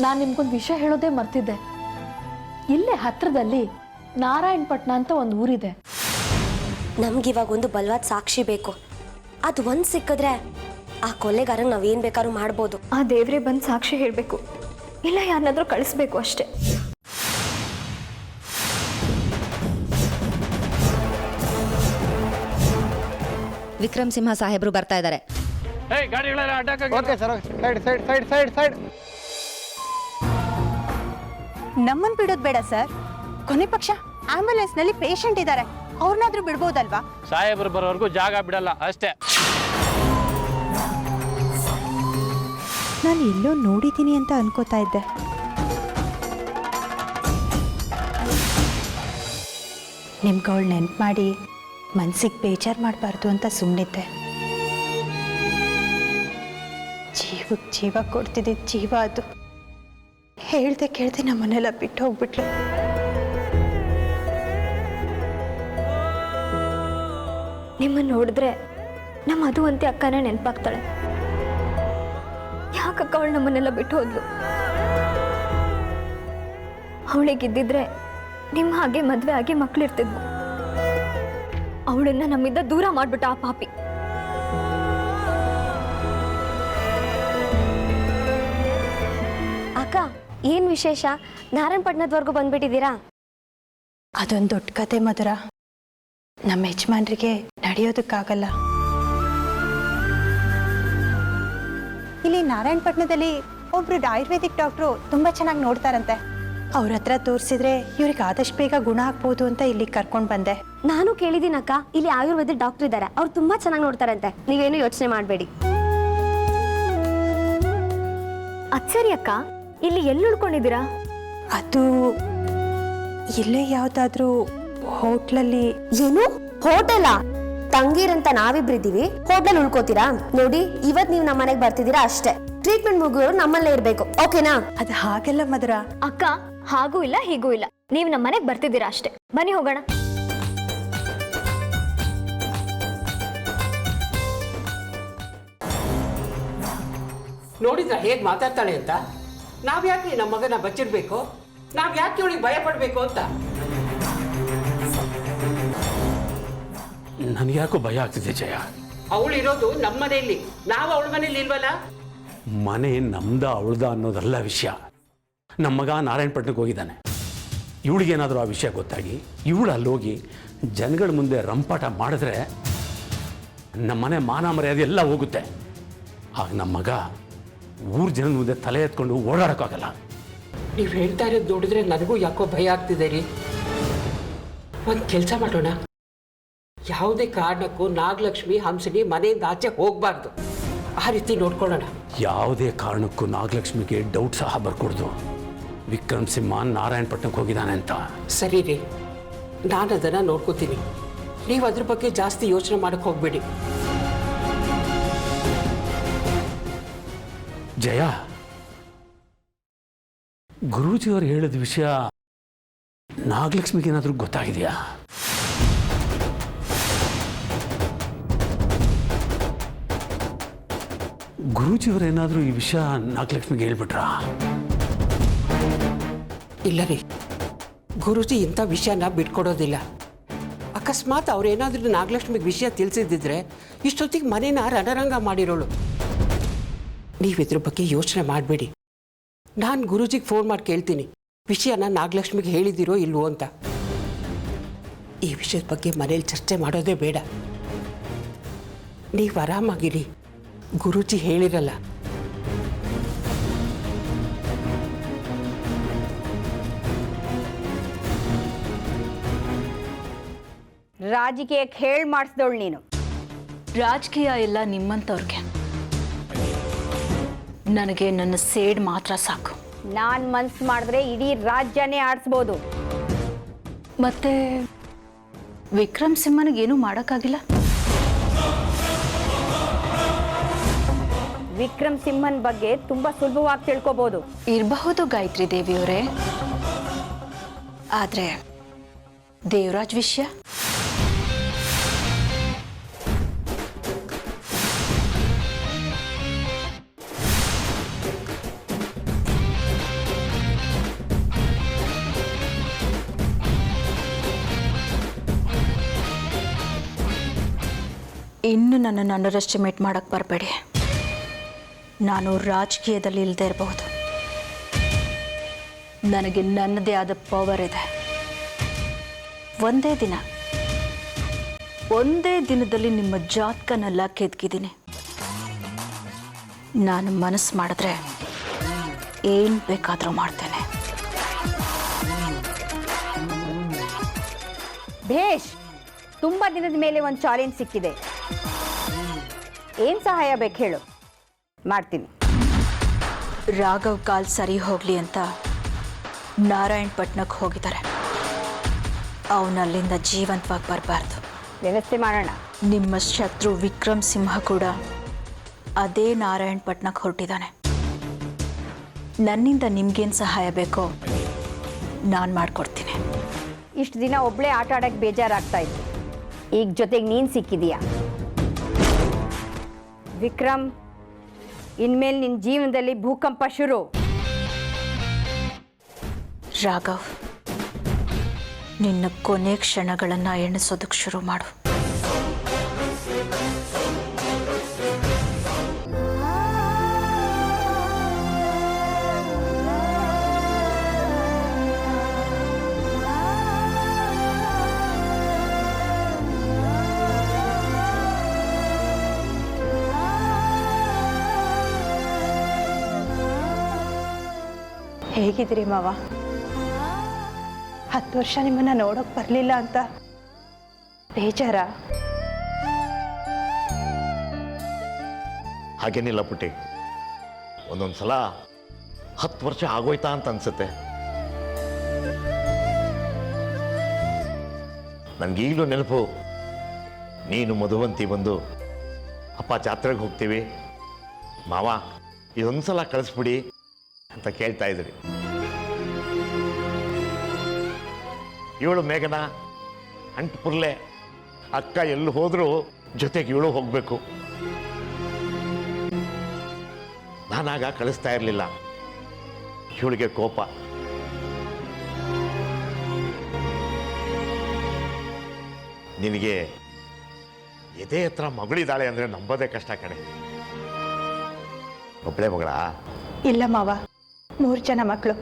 ನಾನು ನಿಮ್ಗೊಂದು ವಿಷಯ ಹೇಳೋದೇ ಮರ್ತಿದ್ದೆ. ಇಲ್ಲೇ ಹತ್ರದಲ್ಲಿ ನಾರಾಯಣಪಟ್ಟಣ ಅಂತ ಒಂದು ಊರಿದೆ. ನಮ್ಗಿವಾಗ ಒಂದು ಬಲವಾದ ಸಾಕ್ಷಿ ಬೇಕು. ಅದು ಒಂದು ಸಿಕ್ಕಿದ್ರೆ ಆ ಕೊಲೆಗಾರಂಗೆ ನಾವೇನು ಬೇಕಾದ್ರೂ ಮಾಡ್ಬೋದು. ಆ ದೇವ್ರೇ ಬಂದು ಸಾಕ್ಷಿ ಹೇಳಬೇಕು, ಇಲ್ಲ ಯಾರನ್ನಾದ್ರೂ ಕಳಿಸ್ಬೇಕು ಅಷ್ಟೇ. ವಿಕ್ರಮ್ ಸಿಂಹ ಸಾಹೇಬ್ರು ಬರ್ತಾ ಇದ್ದಾರೆ. ನಮ್ಮನ್ ಬಿಡೋದು ಬೇಡ ಸರ್. ಕೊನೆ ಪಕ್ಷ ಆಂಬ್ಯುಲೆನ್ಸ್ ನಲ್ಲಿ ಪೇಷಂಟ್ ಇದ್ದಾರೆ, ಅವ್ರನ್ನಾದ್ರೂ ಬಿಡ್ಬೋದಲ್ವಾ? ಸಾಹೇಬ್ರು ಬರೋವರೆಗೂ ಜಾಗ ಬಿಡಲ್ಲ ಅಷ್ಟೇ. ನಾನು ಎಲ್ಲೋ ನೋಡಿದ್ದೀನಿ ಅಂತ ಅನ್ಕೋತಾ ಇದ್ದೆ. ನಿಮ್ಗೆ ಅವಳು ನೆನ್ಪು ಮಾಡಿ ಮನ್ಸಿಗೆ ಬೇಜಾರು ಮಾಡಬಾರ್ದು ಅಂತ ಸುಮ್ಮನಿದ್ದೆ. ಜೀವಕ್ಕೆ ಜೀವ ಕೊಡ್ತಿದ್ದ ಜೀವ ಅದು. ಹೇಳ್ದೆ ಕೇಳ್ದೆ ನಮ್ಮನ್ನೆಲ್ಲ ಬಿಟ್ಟು ಹೋಗ್ಬಿಟ್ಲು. ನಿಮ್ಮನ್ನು ನೋಡಿದ್ರೆ ನಮ್ಮ ಅದು ಅಂತೆ ಅಕ್ಕನೇ ನೆನಪಾಗ್ತಾಳೆ. ಯಾಕಕ್ಕ ಅವಳು ನಮ್ಮನ್ನೆಲ್ಲ ಬಿಟ್ಟು ಹೋದ್ಲು? ಅವಳಿಗಿದ್ದಿದ್ರೆ ನಿಮ್ಮ ಹಾಗೆ ಮದುವೆ ಆಗಿ ಮಕ್ಕಳಿರ್ತಿದ್ವು. ಅವಳನ್ನ ನಮ್ಮಿಂದ ದೂರ ಮಾಡ್ಬಿಟ್ಟ ಆ ಪಾಪಿ. ಅಕ್ಕ, ಏನ್ ವಿಶೇಷ? ನಾರಾಯಣಪಟ್ಟಣದವರೆಗೂ ಬಂದ್ಬಿಟ್ಟಿದ್ದೀರಾ? ಅದೊಂದು ದೊಡ್ಡ ಕತೆ ಮಧುರ. ನಮ್ಮ ಯಜಮಾನ್ರಿಗೆ ನಡೆಯೋದಕ್ಕಾಗಲ್ಲ. ಇಲ್ಲಿ ನಾರಾಯಣಪಟ್ಟಣದಲ್ಲಿ ಒಬ್ರು ಆಯುರ್ವೇದಿಕ್ ಡಾಕ್ಟ್ರು ತುಂಬಾ ಚೆನ್ನಾಗಿ ನೋಡ್ತಾರಂತೆ. ಅವ್ರ ಹತ್ರ ತೋರಿಸಿದ್ರೆ ಇವ್ರಿಗೆ ಆದಷ್ಟು ಬೇಗ ಗುಣ ಆಗ್ಬೋದು ಅಂತ ಇಲ್ಲಿಗೆ ಕರ್ಕೊಂಡು ಬಂದೆ. ನಾನು ಕೇಳಿದ್ದೀನಕ್ಕ, ಇಲ್ಲಿ ಆಯುರ್ವೇದಿಕ್ ಡಾಕ್ಟರ್ ಇದ್ದಾರೆ, ಅವ್ರು ತುಂಬಾ ಚೆನ್ನಾಗಿ ನೋಡ್ತಾರಂತೆ. ನೀವೇನು ಯೋಚನೆ ಮಾಡಬೇಡಿ. ಸರಿ ಅಕ್ಕ, ಇಲ್ಲಿ ಎಲ್ಲಿ ಉಳ್ಕೊಂಡಿದ್ದೀರಾ? ಅದು ಇಲ್ಲೇ ಯಾವ್ದಾದ್ರೂ ಹೋಟ್ಲಲ್ಲಿ. ಏನು ಹೋಟೆಲಾ? ತಂಗೀರಂತ ನಾವಿಬ್ರಿದ್ದೀವಿ, ಹೋಟೆಲ್ ಉಳ್ಕೋತೀರಾ? ನೋಡಿ, ಇವತ್ ನೀವು ನಮ್ಮ ಮನೆಗೆ ಬರ್ತಿದ್ದೀರಾ ಅಷ್ಟೇ. ಟ್ರೀಟ್ಮೆಂಟ್ ಮುಗಿಯೋರು ನಮ್ಮಲ್ಲೇ ಇರ್ಬೇಕು, ಓಕೆನಾ? ಅದು ಹಾಗೆಲ್ಲ ಮಧುರ. ಅಕ್ಕ, ಹಾಗೂ ಇಲ್ಲ ಹೀಗೂ ಇಲ್ಲ, ನೀವು ನಮ್ಮ ಮನೆಗೆ ಬರ್ತಿದ್ದೀರಾ ಅಷ್ಟೇ. ಬನ್ನಿ ಹೋಗೋಣ. ನೋಡಿದ್ರ ಹೇಗೆ ಮಾತಾಡ್ತಾಳೆ ಅಂತ. ನಾವ್ ಯಾಕೆ ನಮ್ಮ ಮಗನ ಬಚ್ಚಿಡ್ಬೇಕು? ನಾವ್ ಯಾಕೆ ಅವಳಿಗೆ ಭಯ ಪಡ್ಬೇಕು ಅಂತ? ನನಗ್ಯಾಕೋ ಭಯ ಆಗ್ತಿದೆ ಜಯ. ಅವಳಿರೋದು ನಮ್ಮ ಮನೆಯಲ್ಲಿ, ನಾವು ಅವಳ ಮನೇಲಿ ಇಲ್ವಲ್ಲ. ಮನೆ ನಮ್ದ ಅವಳ್ದ ಅನ್ನೋದಲ್ಲ ವಿಷಯ. ನಮ್ಮ ಮಗ ನಾರಾಯಣಪಟ್ಟಣಕ್ಕೆ ಹೋಗಿದ್ದಾನೆ. ಇವಳಿಗೇನಾದರೂ ಆ ವಿಷಯ ಗೊತ್ತಾಗಿ ಇವಳು ಅಲ್ಲೋಗಿ ಜನಗಳ ಮುಂದೆ ರಂಪಾಟ ಮಾಡಿದ್ರೆ ನಮ್ಮ ಮನೆ ಮಾನ ಮರ್ಯಾದೆ ಎಲ್ಲ ಹೋಗುತ್ತೆ. ಆಗ ನಮ್ಮ ಮಗ ಊರ ಜನದ ಮುಂದೆ ತಲೆ ಎತ್ಕೊಂಡು ಓಡಾಡೋಕ್ಕಾಗಲ್ಲ. ನೀವು ಹೇಳ್ತಾ ಇರೋದು ನೋಡಿದ್ರೆ ನನಗೂ ಯಾಕೋ ಭಯ ಆಗ್ತಿದೆ ರೀ. ಒಂದು ಕೆಲಸ ಮಾಡೋಣ, ಯಾವುದೇ ಕಾರಣಕ್ಕೂ ನಾಗಲಕ್ಷ್ಮಿ ಹಂಸನಿ ಮನೆಯಿಂದ ಆಚೆ ಹೋಗಬಾರ್ದು. ಆ ರೀತಿ ನೋಡ್ಕೊಳ್ಳೋಣ. ಯಾವುದೇ ಕಾರಣಕ್ಕೂ ನಾಗಲಕ್ಷ್ಮಿಗೆ ಡೌಟ್ ಸಹ ಬರ್ಕೊಡ್ದು. ವಿಕ್ರಮ್ ಸಿಂಹ ನಾರಾಯಣಪಟ್ಟಣಕ್ಕೆ ಹೋಗಿದ್ದಾನೆ ಅಂತ. ಸರಿ ರೀ, ನಾನು ಅದನ್ನು ನೋಡ್ಕೋತೀನಿ. ನೀವು ಅದ್ರ ಬಗ್ಗೆ ಜಾಸ್ತಿ ಯೋಚನೆ ಮಾಡಕ್ಕೆ ಹೋಗ್ಬೇಡಿ. ಜಯ, ಗುರೂಜಿಯವರು ಹೇಳಿದ ವಿಷಯ ನಾಗಲಕ್ಷ್ಮಿಗೆ ಏನಾದರೂ ಗೊತ್ತಾಗಿದೆಯಾ? ಗುರೂಜಿಯವರು ಏನಾದರೂ ಈ ವಿಷಯ ನಾಗಲಕ್ಷ್ಮಿಗೆ ಹೇಳ್ಬಿಟ್ರಾ? ಇಲ್ಲ ರೀ, ಗುರೂಜಿ ಇಂಥ ವಿಷಯನ ಬಿಟ್ಕೊಡೋದಿಲ್ಲ. ಅಕಸ್ಮಾತ್ ಅವ್ರೇನಾದ್ರೂ ನಾಗಲಕ್ಷ್ಮಿಗೆ ವಿಷಯ ತಿಳಿಸಿದ್ದಿದ್ರೆ ಇಷ್ಟೊತ್ತಿಗೆ ಮನೇನ ರಣರಂಗ ಮಾಡಿರೋಳು. ನೀವಿದ್ರ ಬಗ್ಗೆ ಯೋಚನೆ ಮಾಡಬೇಡಿ. ನಾನು ಗುರೂಜಿಗೆ ಫೋನ್ ಮಾಡಿ ಕೇಳ್ತೀನಿ ವಿಷಯನ ನಾಗಲಕ್ಷ್ಮಿಗೆ ಹೇಳಿದಿರೋ ಇಲ್ವೋ ಅಂತ. ಈ ವಿಷಯದ ಬಗ್ಗೆ ಮನೇಲಿ ಚರ್ಚೆ ಮಾಡೋದೇ ಬೇಡ. ನೀವು ಆರಾಮಾಗಿರಿ, ಗುರೂಜಿ ಹೇಳಿರಲ್ಲ. ರಾಜಕೀಯಕ್ಕೆ ಹೇಳಿ ಮಾಡಿಸ್ದವಳು ನೀನು. ರಾಜಕೀಯ ಎಲ್ಲ ನಿಮ್ಮಂಥವ್ರಿಗೆ, ನನಗೆ ನನ್ನ ಸೇಡ್ ಮಾತ್ರ ಸಾಕು. ನಾನು ಮನ್ಸು ಮಾಡಿದ್ರೆ ಇಡೀ ರಾಜ್ಯನೇ ಆಡಿಸ್ಬೋದು. ಮತ್ತೆ ವಿಕ್ರಮ್ ಸಿಂಹನಿಗೇನು ಮಾಡೋಕ್ಕಾಗಿಲ್ಲ. ವಿಕ್ರಮ್ ಸಿಂಹನ್ ಬಗ್ಗೆ ತುಂಬಾ ಸುಲಭವಾಗಿ ತಿಳ್ಕೋಬಹುದು. ಇರಬಹುದು ಗಾಯತ್ರಿ ದೇವಿಯವರೇ, ಆದರೆ ದೇವರಾಜ್ ವಿಷಯ ಇನ್ನು ನನ್ನನ್ನು ಅಂಡರ್ ಎಸ್ಟಿಮೇಟ್ ಮಾಡೋಕ್ಕೆ ಬರಬೇಡಿ. ನಾನು ರಾಜಕೀಯದಲ್ಲಿ ಇಲ್ಲದೆ ಇರಬಹುದು. ನನಗೆ ನನ್ನದೇ ಆದ ಪವರ್ ಇದೆ. ಒಂದೇ ದಿನದಲ್ಲಿ ನಿಮ್ಮ ಜಾತಕನೆಲ್ಲ ಕೆದಕಿದ್ದೀನಿ. ನಾನು ಮನಸ್ಸು ಮಾಡಿದ್ರೆ ಏನು ಬೇಕಾದರೂ ಮಾಡ್ತೇನೆ. ಭೇಷ್, ತುಂಬ ದಿನದ ಮೇಲೆ ಒಂದು ಚಾಲೆಂಜ್ ಸಿಕ್ಕಿದೆ. ಏನು ಸಹಾಯ ಬೇಕು ಹೇಳು, ಮಾಡ್ತೀನಿ. ರಾಘವ್ ಕಾಲ್ ಸರಿ ಹೋಗಲಿ ಅಂತ ನಾರಾಯಣಪಟ್ಟಣಕ್ಕೆ ಹೋಗಿದ್ದಾರೆ. ಅವನಲ್ಲಿಂದ ಜೀವಂತವಾಗಿ ಬರಬಾರ್ದು. ವ್ಯವಸ್ಥೆ ಮಾಡೋಣ. ನಿಮ್ಮ ಶತ್ರು ವಿಕ್ರಮ್ ಸಿಂಹ ಕೂಡ ಅದೇ ನಾರಾಯಣಪಟ್ಟಣಕ್ಕೆ ಹೊರಟಿದ್ದಾನೆ. ನನ್ನಿಂದ ನಿಮ್ಗೇನು ಸಹಾಯ ಬೇಕೋ ನಾನು ಮಾಡಿಕೊಡ್ತೀನಿ. ಇಷ್ಟು ದಿನ ಒಬ್ಬಳೇ ಆಟ ಆಡೋಕ್ಕೆ ಬೇಜಾರಾಗ್ತಾ ಇತ್ತು. ಈಗ ಜೊತೆಗೆ ನೀನು ಸಿಕ್ಕಿದೀಯಾ. ವಿಕ್ರಮ್, ಇನ್ಮೇಲೆ ನಿನ್ನ ಜೀವನದಲ್ಲಿ ಭೂಕಂಪ ಶುರು. ರಾಘವ್, ನಿನ್ನ ಕೊನೆ ಕ್ಷಣಗಳನ್ನು ಎಣಿಸೋದಕ್ಕೆ ಶುರು ಮಾಡು. ಹೇಗಿದ್ದೀರಿ ಮಾವ? 10 ವರ್ಷ ನಿಮ್ಮನ್ನ ನೋಡೋಕೆ ಬರಲಿಲ್ಲ ಅಂತ ಬೇಜಾರ? ಹಾಗೇನಿಲ್ಲ ಪುಟ್ಟಿ, ಒಂದೊಂದು ಸಲ 10 ವರ್ಷ ಆಗೋಯ್ತಾ ಅಂತ ಅನ್ಸುತ್ತೆ. ನನಗೀಗಲೂ ನೆನಪು, ನೀನು ಮಧುವಂತಿ ಬಂದು ಅಪ್ಪ ಜಾತ್ರೆಗೆ ಹೋಗ್ತೀವಿ ಮಾವ, ಇದೊಂದು ಸಲ ಕಳಿಸ್ಬಿಡಿ ಅಂತ ಕೇಳ್ತಾ ಇದ್ರಿ. ಇವಳು ಮೇಘನ ಅಂಟುಪುರ್ಲೆ ಅಕ್ಕ ಎಲ್ಲಿ ಹೋದರೂ ಜೊತೆಗೆ ಇವಳು ಹೋಗಬೇಕು. ನಾನಾಗ ಕಳಿಸ್ತಾ ಇರಲಿಲ್ಲ. ಇವಳಿಗೆ ಕೋಪ. ನಿನಗೆ ಎದೆ ಹತ್ರ ಮಗಳಿದ್ದಾಳೆ ಅಂದರೆ ನಂಬೋದೇ ಕಷ್ಟ ಕಣೆ. ಒಬ್ಬಳೇ ಮಗಳ? ಇಲ್ಲ ಮಾವ, 3 ಜನ ಮಕ್ಕಳು.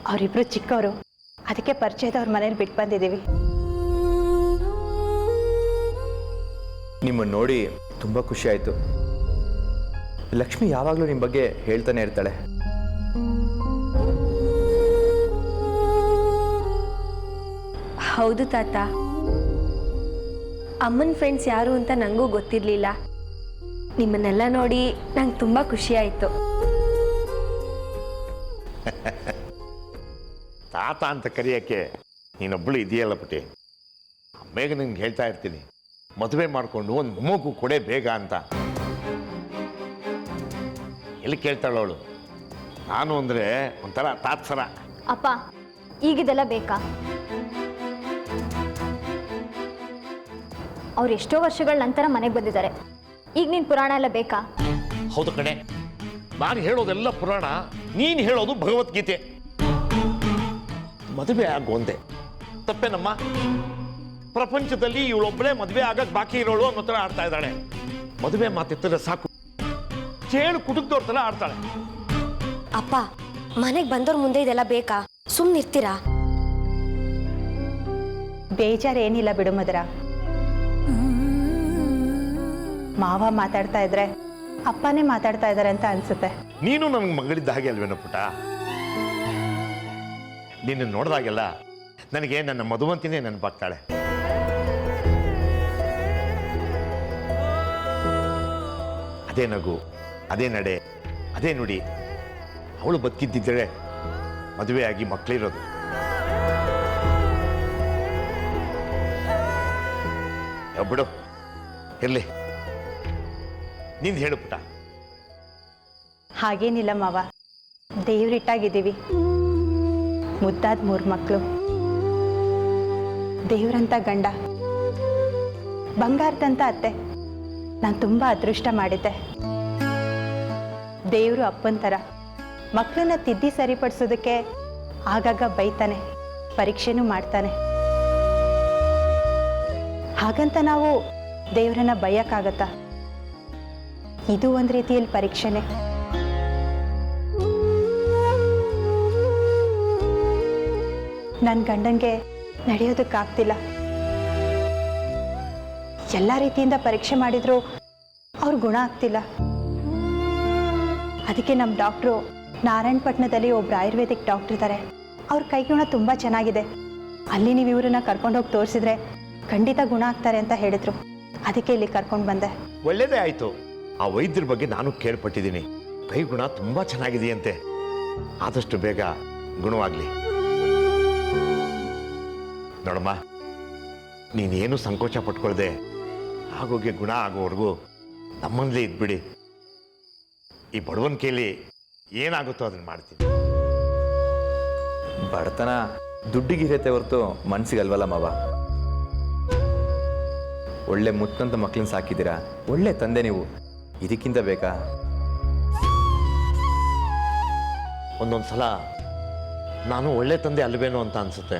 ಅವರಿಬ್ರು ಚಿಕ್ಕವರು, ಅದಕ್ಕೆ ಪರಿಚಯದವ್ರ ಮನೇಲಿ ಬಿಟ್ಟು ಬಂದಿದ್ದೀವಿ. ನಿಮ್ಮನ್ನು ನೋಡಿ ತುಂಬ ಖುಷಿ ಆಯಿತು. ಲಕ್ಷ್ಮಿ ಯಾವಾಗಲೂ ನಿಮ್ಮ ಬಗ್ಗೆ ಹೇಳ್ತಾನೆ ಇರ್ತಾಳೆ. ಹೌದು ತಾತ, ಅಮ್ಮನ ಫ್ರೆಂಡ್ಸ್ ಯಾರು ಅಂತ ನನಗೂ ಗೊತ್ತಿರಲಿಲ್ಲ. ನಿಮ್ಮನ್ನೆಲ್ಲ ನೋಡಿ ನಂಗೆ ತುಂಬ ಖುಷಿ ಆಯಿತು. ತಾತ ಅಂತ ಕರೆಯೋಕ್ಕೆ ನೀನೊಬ್ಬಳು ಇದೆಯಲ್ಲ ಪುಟಿ. ಬೇಗ ನಿನ್ಗೆ ಹೇಳ್ತಾ ಇರ್ತೀನಿ, ಮದುವೆ ಮಾಡಿಕೊಂಡು ಒಂದು ಮೊಮ್ಮಗು ಕೊಡೆ ಬೇಗ ಅಂತ. ಎಲ್ಲಿ ಕೇಳ್ತಾಳವಳು? ನಾನು ಅಂದರೆ ಒಂಥರ ತಾತ್ಸರ. ಅಪ್ಪ, ಈಗಿದೆಲ್ಲ ಬೇಕಾ? ಅವ್ರು ಎಷ್ಟೋ ವರ್ಷಗಳ ನಂತರ ಮನೆಗೆ ಬಂದಿದ್ದಾರೆ. ಈಗ ನೀನು ಪುರಾಣ ಎಲ್ಲ ಬೇಕಾ? ಹೌದು ಕಣೆ, ನಾನು ಹೇಳೋದೆಲ್ಲ ಪುರಾಣ, ನೀನು ಹೇಳೋದು ಭಗವದ್ಗೀತೆ. ಮದುವೆ ಆಗೋಂದೆ ತಪ್ಪೇನಮ್ಮ? ಪ್ರಪಂಚದಲ್ಲಿ ಇವಳೊಬ್ಬಳೇ ಮದುವೆ ಆಗಕ್ಕೆ ಬಾಕಿ ಇರೋಳು ಅನ್ನೋ ಥರ ಆಡ್ತಾ ಇದ್ದಾಳೆ. ಮದುವೆ ಮಾತಿತ್ತರೆ ಸಾಕು, ಚೇಳು ಕುಟುಕ್ದವ್ರ ಥರ ಆಡ್ತಾಳೆ. ಅಪ್ಪ, ಮನೆಗೆ ಬಂದವ್ರ ಮುಂದೆ ಇದೆಲ್ಲ ಬೇಕಾ? ಸುಮ್ಮನಿರ್ತೀರಾ? ಬೇಜಾರೇನಿಲ್ಲ ಬಿಡು ಮಧುರ. ಮಾವ ಮಾತಾಡ್ತಾ ಇದ್ರೆ ಅಪ್ಪನೇ ಮಾತಾಡ್ತಾ ಇದ್ದಾರೆ ಅಂತ ಅನ್ಸುತ್ತೆ. ನೀನು ನಮ್ಗೆ ಮಗಳಿದ್ದ ಹಾಗೆ ಅಲ್ವೇನೋ ಪುಟ? ನಿನ್ನ ನೋಡಿದಾಗೆಲ್ಲ ನನಗೆ ನನ್ನ ಮಧುವಂತಿನೇ ನೆನಪಾಗ್ತಾಳೆ. ಅದೇ ನಗು, ಅದೇ ನಡೆ, ಅದೇ ನುಡಿ. ಅವಳು ಬದುಕಿದ್ದಿದ್ದರೆ ಮದುವೆಯಾಗಿ ಮಕ್ಕಳಿರೋದು. ಬಿಡು, ಇರಲಿ. ನಿಂದು ಹೇಳು ಪುಟ. ಹಾಗೇನಿಲ್ಲ ಮಾವ, ದೇವ್ರಿಟ್ಟಾಗಿದ್ದೀವಿ. ಮುದ್ದಾದ 3 ಮಕ್ಕಳು, ದೇವ್ರಂತ ಗಂಡ, ಬಂಗಾರದಂತ ಅತ್ತೆ. ನಾನು ತುಂಬ ಅದೃಷ್ಟ ಮಾಡಿದ್ದೆ. ದೇವರು ಅಪ್ಪನ ಥರ ಮಕ್ಕಳನ್ನ ತಿದ್ದಿ ಸರಿಪಡಿಸೋದಕ್ಕೆ ಆಗಾಗ ಬೈತಾನೆ, ಪರೀಕ್ಷೆನೂ ಮಾಡ್ತಾನೆ. ಹಾಗಂತ ನಾವು ದೇವರನ್ನ ಬೈಯಕ್ಕಾಗತ್ತಾ? ಇದು ಒಂದು ರೀತಿಯಲ್ಲಿ ಪರೀಕ್ಷೆನೆ. ನನ್ನ ಗಂಡನಿಗೆ ನಡೆಯೋದಕ್ಕಾಗ್ತಿಲ್ಲ. ಎಲ್ಲ ರೀತಿಯಿಂದ ಪರೀಕ್ಷೆ ಮಾಡಿದ್ರು ಅವ್ರ ಗುಣ ಆಗ್ತಿಲ್ಲ. ಅದಕ್ಕೆ ನಮ್ಮ ಡಾಕ್ಟ್ರು ನಾರಾಯಣಪಟ್ಟಣದಲ್ಲಿ ಒಬ್ರು ಆಯುರ್ವೇದಿಕ್ ಡಾಕ್ಟರ್ ಇದ್ದಾರೆ. ಅವ್ರ ಕೈಗುಣ ತುಂಬ ಚೆನ್ನಾಗಿದೆ. ಅಲ್ಲಿ ನೀವು ಇವ್ರನ್ನ ಕರ್ಕೊಂಡೋಗಿ ತೋರಿಸಿದ್ರೆ ಖಂಡಿತ ಗುಣ ಆಗ್ತಾರೆ ಅಂತ ಹೇಳಿದ್ರು. ಅದಕ್ಕೆ ಇಲ್ಲಿ ಕರ್ಕೊಂಡು ಬಂದೆ. ಒಳ್ಳೇದೇ ಆಯ್ತು. ಆ ವೈದ್ಯರ ಬಗ್ಗೆ ನಾನು ಕೇಳ್ಪಟ್ಟಿದ್ದೀನಿ. ಕೈ ಗುಣ ತುಂಬಾ ಚೆನ್ನಾಗಿದೆಯಂತೆ. ಆದಷ್ಟು ಬೇಗ ಗುಣವಾಗ್ಲಿ. ನೋಡಮ್ಮ, ನೀನೇನು ಸಂಕೋಚ ಪಟ್ಕೊಳ್ದೆ ಆಗೋಗೆ ಗುಣ ಆಗೋವರೆಗೂ ನಮ್ಮಂದಲೇ ಇದ್ಬಿಡಿ. ಈ ಬಡವನ ಕೈಲಿ ಏನಾಗುತ್ತೋ ಅದನ್ನ ಮಾಡ್ತೀನಿ. ಬಡತನ ದುಡ್ಡಿಗಿರತ್ತೆ ಹೊರತು ಮನ್ಸಿಗಲ್ವಲ್ಲ ಮಾವ. ಒಳ್ಳೆ ಮುತ್ತಂತ ಮಕ್ಕಳನ್ನ ಸಾಕಿದ್ದೀರಾ, ಒಳ್ಳೆ ತಂದೆ ನೀವು. ಇದಕ್ಕಿಂತ ಬೇಕಾ? ಒಂದೊಂದ್ಸಲ ನಾನು ಒಳ್ಳೆ ತಂದೆ ಅಲ್ವೇನೋ ಅಂತ ಅನ್ಸುತ್ತೆ.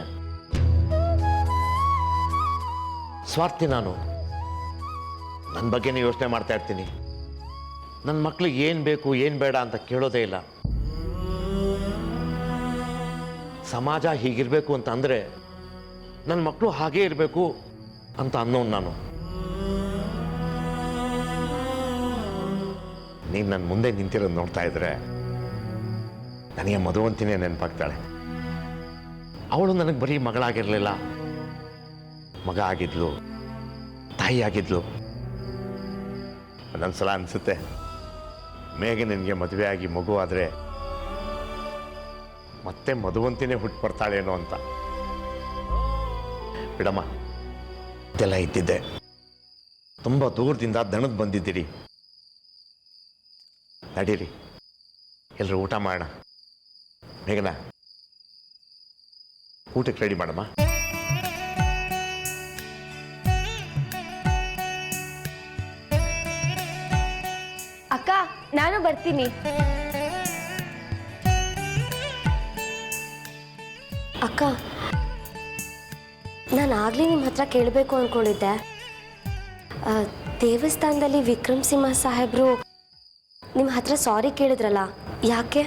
ಸ್ವಾರ್ಥಿ ನಾನು. ನನ್ನ ಬಗ್ಗೆನೇ ಯೋಚನೆ ಮಾಡ್ತಾ ಇರ್ತೀನಿ. ನನ್ನ ಮಕ್ಳಿಗೆ ಏನು ಬೇಕು ಏನು ಬೇಡ ಅಂತ ಕೇಳೋದೇ ಇಲ್ಲ. ಸಮಾಜ ಹೀಗಿರಬೇಕು ಅಂತ ಅಂದರೆ ನನ್ನ ಮಕ್ಕಳು ಹಾಗೇ ಇರಬೇಕು ಅಂತ ಅನ್ನೋನು ನಾನು. ನೀನು ನನ್ನ ಮುಂದೆ ನಿಂತಿರೋದು ನೋಡ್ತಾ ಇದ್ರೆ ನನಗೆ ಮಧುವಂತಿನೇ ನೆನಪಾಗ್ತಾಳೆ. ಅವಳು ನನಗೆ ಬರೀ ಮಗಳಾಗಿರಲಿಲ್ಲ, ಮಗ ಆಗಿದ್ಲು, ತಾಯಿ ಆಗಿದ್ಲು. ಒಂದೊಂದ್ಸಲ ಅನಿಸುತ್ತೆ ಮೇಘ ನಿನಗೆ ಮದುವೆ ಆಗಿ ಮಗು ಆದರೆ ಮತ್ತೆ ಮಧುವಂತಿನೇ ಹುಟ್ಟು ಬರ್ತಾಳೇನೋ ಅಂತ. ಬಿಡಮ್ಮ, ಇದೆಲ್ಲ ಇದ್ದಿದ್ದೆ. ತುಂಬ ದೂರದಿಂದ ದಣದ್ ಬಂದಿದ್ದೀರಿ. ನಡೀರಿ, ಎಲ್ಲರೂ ಊಟ ಮಾಡೋಣ. ಮೇಘನ, ಊಟಕ್ಕೆ ರೆಡಿ ಮಾಡಮ್ಮ. ಅಕ್ಕ, ನಾನು ಬರ್ತೀನಿ. ಅಕ್ಕ, ನಾನು ಆಗಲೇ ನಿಮ್ಮ ಹತ್ರ ಕೇಳಬೇಕು ಅಂದ್ಕೊಂಡಿದ್ದೆ. ದೇವಸ್ಥಾನದಲ್ಲಿ ವಿಕ್ರಮ್ ಸಿಂಹ ಸಾಹೇಬರು ನಿಮ್ಮ ಹತ್ರ ಸಾರಿ ಕೇಳಿದ್ರಲ್ಲ, ಯಾಕೆ?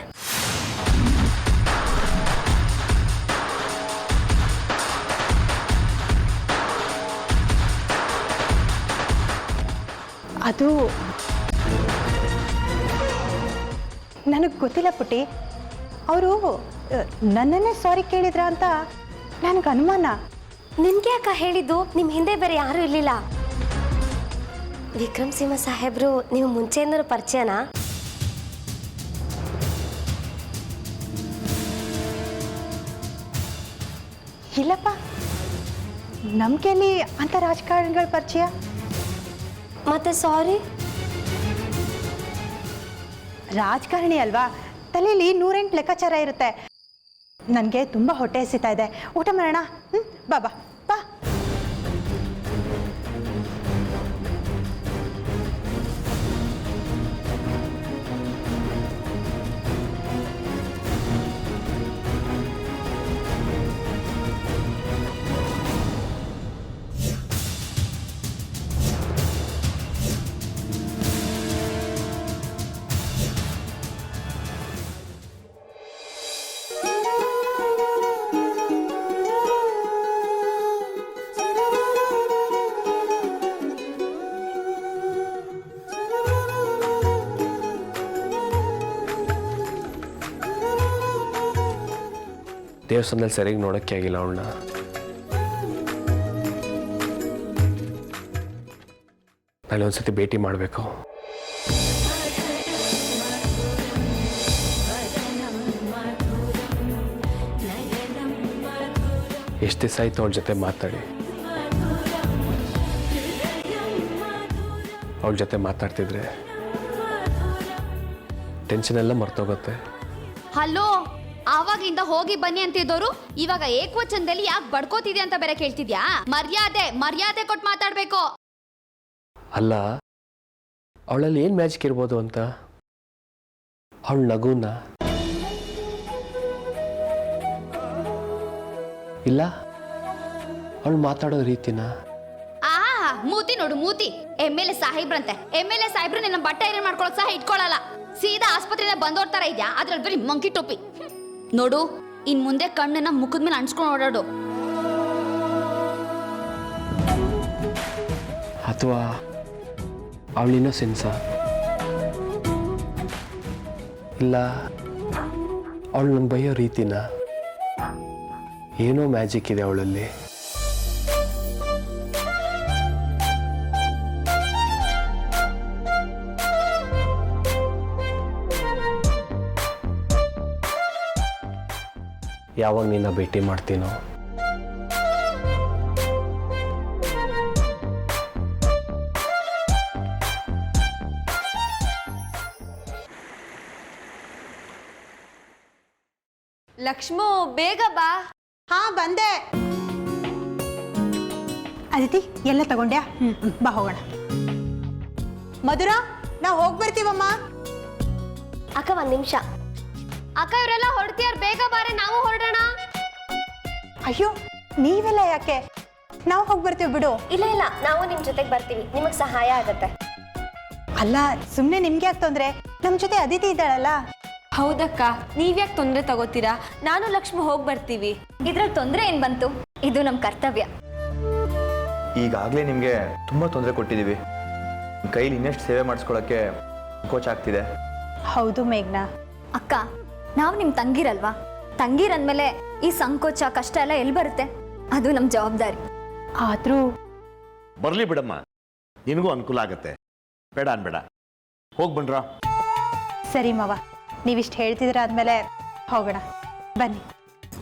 ಅದು ನನಗೆ ಗೊತ್ತಿಲ್ಲ ಪುಟ್ಟಿ. ಅವರು ನನ್ನನ್ನೇ ಸಾರಿ ಕೇಳಿದ್ರ ಅಂತ ನನಗೆ ಅನುಮಾನ. ನಿಮ್ಗೆ ಯಾಕೆ ಹೇಳಿದ್ದು? ನಿಮ್ಮ ಹಿಂದೆ ಬೇರೆ ಯಾರೂ ಇರಲಿಲ್ಲ. ವಿಕ್ರಮ್ ಸಿಂಹ ಸಾಹೇಬರು ನೀವು ಮುಂಚೆಯಿಂದಲೂ ಪರಿಚಯನಾ? ಇಲ್ಲಪ್ಪ, ನಮ್ಗೆಲ್ಲಿ ಅಂತ ರಾಜಕಾರಣಿಗಳ ಪರಿಚಯ. ಮತ್ತೆ ಸಾರಿ? ರಾಜಕಾರಣಿ ಅಲ್ವಾ, ತಲೆಯಲ್ಲಿ 108 ಲೆಕ್ಕಾಚಾರ ಇರುತ್ತೆ. ನನಗೆ ತುಂಬ ಹೊಟ್ಟೆ ಹಸಿತಾ ಇದೆ. ಊಟ ಮಾಡೋಣ? ಬಾ ಬಾ ಬಾ. ದೇವಸ್ಥಾನದಲ್ಲಿ ಸರಿಯಾಗಿ ನೋಡೋಕ್ಕೆ ಆಗಿಲ್ಲ ಅವಳನ್ನ. ನಾಳೆ ಒಂದ್ಸತಿ ಭೇಟಿ ಮಾಡಬೇಕು. ಎಷ್ಟು ದಿವಸ ಆಯಿತು ಅವಳ ಜೊತೆ ಮಾತಾಡಿ. ಅವಳ ಜೊತೆ ಮಾತಾಡ್ತಿದ್ರೆ ಟೆನ್ಷನ್ ಎಲ್ಲ ಮರ್ತೋಗುತ್ತೆ. ಹಲೋ, ಆವಾಗಿಂದ ಹೋಗಿ ಬನ್ನಿ ಅಂತಿದ್ದೋರು ಇವಾಗ ಏಕವಚನದಲ್ಲಿ ಯಾಕೆ ಬಡ್ಕೋತಿದ್ಯಾ ಅಂತ ಬೇರೆ ಕೇಳ್ತಿದ್ಯಾ? ಮರ್ಯಾದೆ ಕೊಟ್ಟು ಮಾತಾಡ್ಬೇಕು. ಅಲ್ಲ, ಅವಳಲ್ಲಿ ಏನು ಮ್ಯಾಜಿಕ್ ಇರ್ಬೋದು ಅಂತ. ಅವಳ ನಗುನ ಇಲ್ಲ, ಅವಳು ಮಾತಾಡೋ ರೀತಿನ. ಮೂತಿ ನೋಡು ಮೂತಿ. MLA ಸಾಹೇಬ್ರಂತೆ. MLA ಸಾಹೇಬ್ರು ನಿನ್ನ ಬಟ್ಟೆ ಐರನ್ ಮಾಡ್ಕೊಳಕ್ ಸಹ ಇಟ್ಕೊಳ್ಳಲ್ಲ. ಸೀದಾ ಆಸ್ಪತ್ರೆಯಿಂದ ಬಂದೋರ್ ತರ ಇದ್ಯಾ, ಅದ್ರಲ್ಲಿ ಬರೀ ಮಂಕಿ ಟೋಪಿ. ನೋಡು, ಇನ್ ಮುಂದೆ ಕಣ್ಣನ್ನ ಮುಖದ ಮೇಲೆ ಅನ್ಸ್ಕೊಂಡು ಓಡಾಡು. ಅಥವಾ ಅವಳ ಇನ್ನೊಸೆನ್ಸ, ಇಲ್ಲ ಅವಳು ನನ್ನ ಬೈಯೋ ರೀತಿನ, ಏನೋ ಮ್ಯಾಜಿಕ್ ಇದೆ ಅವಳಲ್ಲಿ. ಯಾವಾಗ ನಿನ್ನ ಭೇಟಿ ಮಾಡ್ತೀನೋ ಲಕ್ಷ್ಮೋ, ಬೇಗ ಬಾ. ಹಾ ಬಂದೆ. ಅದಿತಿ ಎಲ್ಲ ತಗೊಂಡ್ಯಾ? ಬಾ ಹೋಗೋಣ. ಮಧುರಾ, ನಾವು ಹೋಗಿ ಬರ್ತೀವಮ್ಮ. ಅಕ್ಕ 1 ನಿಮಿಷ. ಅಕ್ಕ, ಇವರೆಲ್ಲ ಹೊರಡ್ತೀಯಾರ, ಬೇಗ ಬಾರೆ, ನಾವು ಹೊರಡೋಣ. ಅಯ್ಯೋ, ನೀವೆಲ್ಲ ಯಾಕೆ? ನಾವು ಹೋಗಿ ಬರ್ತೀವಿ ಬಿಡು. ಇಲ್ಲ ಇಲ್ಲ, ನಾವು ನಿಮ್ ಜೊತೆಗೆ ಬರ್ತೀವಿ, ನಿಮಗೆ ಸಹಾಯ ಆಗತ್ತೆ. ಅಲ್ಲ, ಸುಮ್ಮನೆ ನಿಮ್ಗೆ ಯಾಕೆ ತೊಂದ್ರೆ? ನಮ್ಮ ಜೊತೆ ಅದಿತಿ ಇದ್ದಾಳಲ್ಲ. ಹೌದಕ್ಕ, ನೀವ್ಯಾಕೆ ತೊಂದರೆ ತಗೋತೀರಾ? ನಾನು ಲಕ್ಷ್ಮಿ ಹೋಗಿ ಬರ್ತೀವಿ. ಇದ್ರಲ್ಲಿ ತೊಂದರೆ ಏನ್ ಬಂತು? ಇದು ನಮ್ಮ ಕರ್ತವ್ಯ. ಈಗಾಗಲೇ ನಿಮಗೆ ತುಂಬ ತೊಂದರೆ ಕೊಟ್ಟಿದ್ದೀವಿ. ಕೈಲಿ ಇನ್ನೆಷ್ಟು ಸೇವೆ ಮಾಡಿಸ್ಕೊಳ್ಳೋಕ್ಕೆ ಸಂಕೋಚ ಆಗ್ತಿದೆ. ಹೌದು ಮೇಘ್ನಾ. ಅಕ್ಕ, ನಾವು ನಿಮ್ ತಂಗಿರಲ್ವಾ? ತಂಗಿರಂದ್ಮೇಲೆ ಈ ಸಂಕೋಚ ಕಷ್ಟ ಎಲ್ಲ ಎಲ್ಲಿ ಬರುತ್ತೆ? ಅದು ನಮ್ಮ ಜವಾಬ್ದಾರಿ. ಆದ್ರೂ ಬರ್ಲಿ ಬಿಡಮ್ಮ, ನಿನಗೂ ಅನುಕೂಲ ಆಗತ್ತೆ. ಬೇಡ ಅನ್ಬೇಡ, ಹೋಗಿ ಬನ್ರ. ಸರಿ ಮವ, ನೀವಿಷ್ಟು ಹೇಳ್ತಿದ್ರ ಆದ್ಮೇಲೆ ಹೋಗೋಣ ಬನ್ನಿ.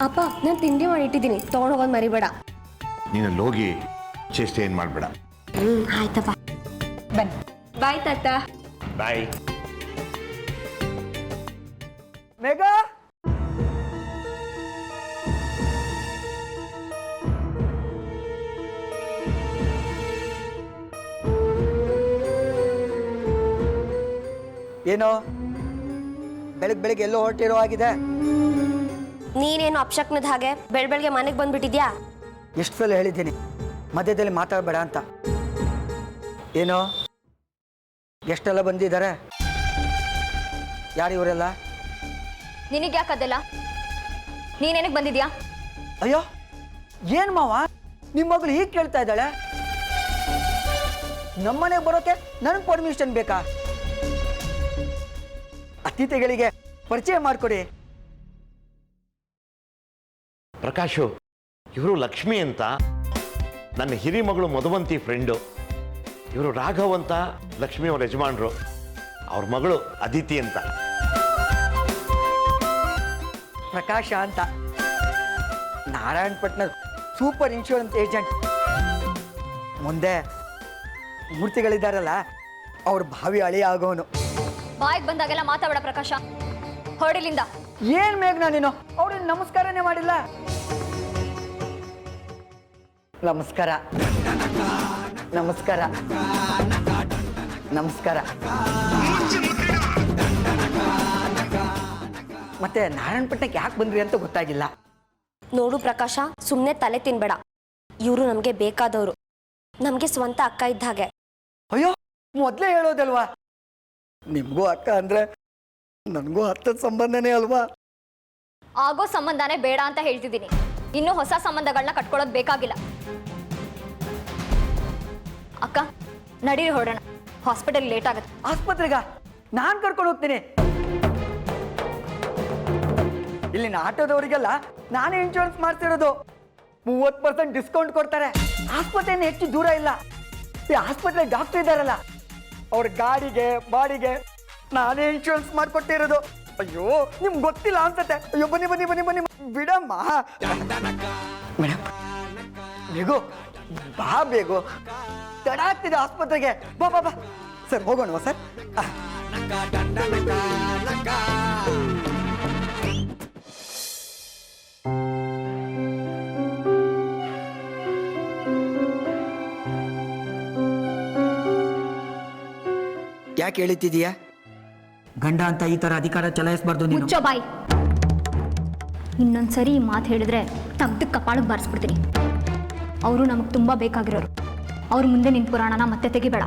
ಅಪ್ಪ, ನಾನು ತಿಂಡಿ ಮಾಡಿಟ್ಟಿದ್ದೀನಿ, ತೊಗೊಂಡು ಹೋಗೋದು ಮರಿಬೇಡ. ನೀನು ಹೋಗಿ ಚೇಷ್ಟೆ ಏನು ಮಾಡಬೇಡ. ಆಯ್ತಪ್ಪ, ಬನ್ನಿ. ಬಾಯ್ ತಾತ. ಬಾಯ್. ಮೇಘ, ಏನೋ ಬೆಳಗ್ಗೆ ಎಲ್ಲೋ ಹೊರಟಿರೋ ಆಗಿದೆ. ನೀನೇನು ಅಪ್ಶಕ್ನದ ಹಾಗೆ ಬೆಳಗ್ಗೆ ಮನೆಗೆ ಬಂದ್ಬಿಟ್ಟಿದ್ಯಾ? ಎಷ್ಟು ಸಲ ಹೇಳಿದ್ದೀನಿ ಮಧ್ಯದಲ್ಲಿ ಮಾತಾಡಬೇಡ ಅಂತ. ಏನೋ ಎಷ್ಟೆಲ್ಲ ಬಂದಿದ್ದಾರೆ? ಯಾರು ಇವರೆಲ್ಲ? ನಿನಗೆ ಯಾಕದೆಲ್ಲ? ನೀನೇನಕ್ಕೆ ಬಂದಿದ್ಯಾ? ಅಯ್ಯೋ, ಏನು ಮಾವ, ನಿಮ್ಮ ಮಗಳು ಹೀಗೆ ಕೇಳ್ತಾ ಇದ್ದಾಳೆ? ನಮ್ಮನೆಗೆ ಬರೋಕೆ ನನಗೆ ಪರ್ಮಿಷನ್ ಬೇಕಾ? ಅತಿಥಿಗಳಿಗೆ ಪರಿಚಯ ಮಾಡಿಕೊಡಿ. ಪ್ರಕಾಶು, ಇವರು ಲಕ್ಷ್ಮಿ ಅಂತ ನನ್ನ ಹಿರಿ ಮಗಳು ಮಧುವಂತಿ ಫ್ರೆಂಡು. ಇವರು ರಾಘವ್ ಅಂತ ಲಕ್ಷ್ಮಿ ಅವ್ರ ಯಜಮಾನ್ರು. ಅವ್ರ ಮಗಳು ಅದಿತಿ ಅಂತ. ಪ್ರಕಾಶ ಅಂತ ನಾರಾಯಣಪಟ್ಟಣ ಸೂಪರ್ ಇನ್ಶೂರೆನ್ಸ್ ಏಜೆಂಟ್. ಮುಂದೆ ಮೂರ್ತಿಗಳಿದ್ದಾರಲ್ಲ, ಅವ್ರ ಭಾವಿ ಅಳಿಯ ಆಗೋನು. ಬಾಯಿಗೆ ಬಂದಾಗೆಲ್ಲ ಮಾತಾಡ ಪ್ರಕಾಶ, ಹೊರಡಿಲಿಂದ. ಏನ್ ಮೇಘ್ನಾ ನೀನು? ಅವ್ರಿಗೆ ನಮಸ್ಕಾರನೇ ಮಾಡಿಲ್ಲ. ನಮಸ್ಕಾರ ನಮಸ್ಕಾರ ನಮಸ್ಕಾರ. ಮತ್ತೆ ನಾರಾಯಣಪಟ್ಟಣಕ್ಕೆ ಯಾಕೆ ಬಂದ್ರಿ ಅಂತ ಗೊತ್ತಾಗಿಲ್ಲ. ನೋಡು ಪ್ರಕಾಶ, ಸುಮ್ಮನೆ ತಲೆ ತಿನ್ಬೇಡ. ಇವರು ನಮಗೆ ಬೇಕಾದವರು, ನಮಗೆ ಸ್ವಂತ ಅಕ್ಕ ಇದ್ದ ಹಾಗೆ. ಅಯ್ಯೋ, ಮೊದಲೇ ಹೇಳೋದಲ್ವಾ? ನಿಮಗೂ ಅಕ್ಕ ಅಂದ್ರೆ ನನಗೂ ಹತ್ತದ ಸಂಬಂಧನೇ ಅಲ್ವಾ? ಆಗೋ ಸಂಬಂಧನೇ ಬೇಡ ಅಂತ ಹೇಳ್ತಿದ್ದೀನಿ. ಇನ್ನು ಹೊಸ ಸಂಬಂಧಗಳನ್ನ ಕಟ್ಕೊಳ್ಳೋದು ಬೇಕಾಗಿಲ್ಲ. ಅಕ್ಕ, ನಡೀರಿ ಹೊರಡೋಣ, ಹಾಸ್ಪಿಟಲ್ ಲೇಟ್ ಆಗುತ್ತೆ. ಆಸ್ಪತ್ರೆಗ ನಾನು ಕರ್ಕೊಂಡು ಹೋಗ್ತೀನಿ. ಇಲ್ಲಿನ ಆಟೋದವರಿಗೆಲ್ಲ ನಾನೇ ಇನ್ಶೂರೆನ್ಸ್ ಮಾಡ್ತಿರೋದು. 30% ಡಿಸ್ಕೌಂಟ್ ಕೊಡ್ತಾರೆ. ಆಸ್ಪತ್ರೆಯನ್ನು ಹೆಚ್ಚು ದೂರ ಇಲ್ಲ. ಈ ಆಸ್ಪತ್ರೆ ಡಾಕ್ಟರ್ ಇದ್ದಾರಲ್ಲ, ಅವ್ರ ಗಾಡಿಗೆ ಬಾಡಿಗೆ ನಾನೇ ಇನ್ಶೂರೆನ್ಸ್ ಮಾಡಿಕೊಟ್ಟಿರೋದು. ಅಯ್ಯೋ, ನಿಮ್ಗೆ ಗೊತ್ತಿಲ್ಲ ಅನ್ಸತ್ತೆ. ಅಯ್ಯೋ, ಬನ್ನಿ ಬನ್ನಿ ಬನ್ನಿ ಬನ್ನಿ ಬಿಡಮ್ಮ. ಮೇಡಮ್, ಬೇಗು ಬಾ, ಬೇಗು ತಡ ಆಗ್ತಿದೆ ಆಸ್ಪತ್ರೆಗೆ. ಬಾ ಬಾ ಬಾ. ಸರ್, ಹೋಗೋಣವಾ ಸರ್? ಯಾಕೆ ಹೇಳ್ತಿದೀಯಾ? ಗಂಡ ಅಂತ ಈ ತರ ಅಧಿಕಾರ ಚಲಾಯಿಸಬಾರ್ದು ನೀನು. ಮುಚ್ಚೋ ಬಾಯ್. ಇನ್ನೊಂದ್ಸರಿ ಈ ಮಾತು ಹೇಳಿದ್ರೆ ತೆಗ್ದು ಕಪಾಳಕ್ಕೆ ಬಾರಿಸ್ಬಿಡ್ತೀನಿ. ಅವರು ನಮಗೆ ತುಂಬ ಬೇಕಾಗಿರೋರು. ಅವ್ರ ಮುಂದೆ ನಿಂತ ಪುರಾಣನ ಮತ್ತೆ ತೆಗಿಬೇಡ.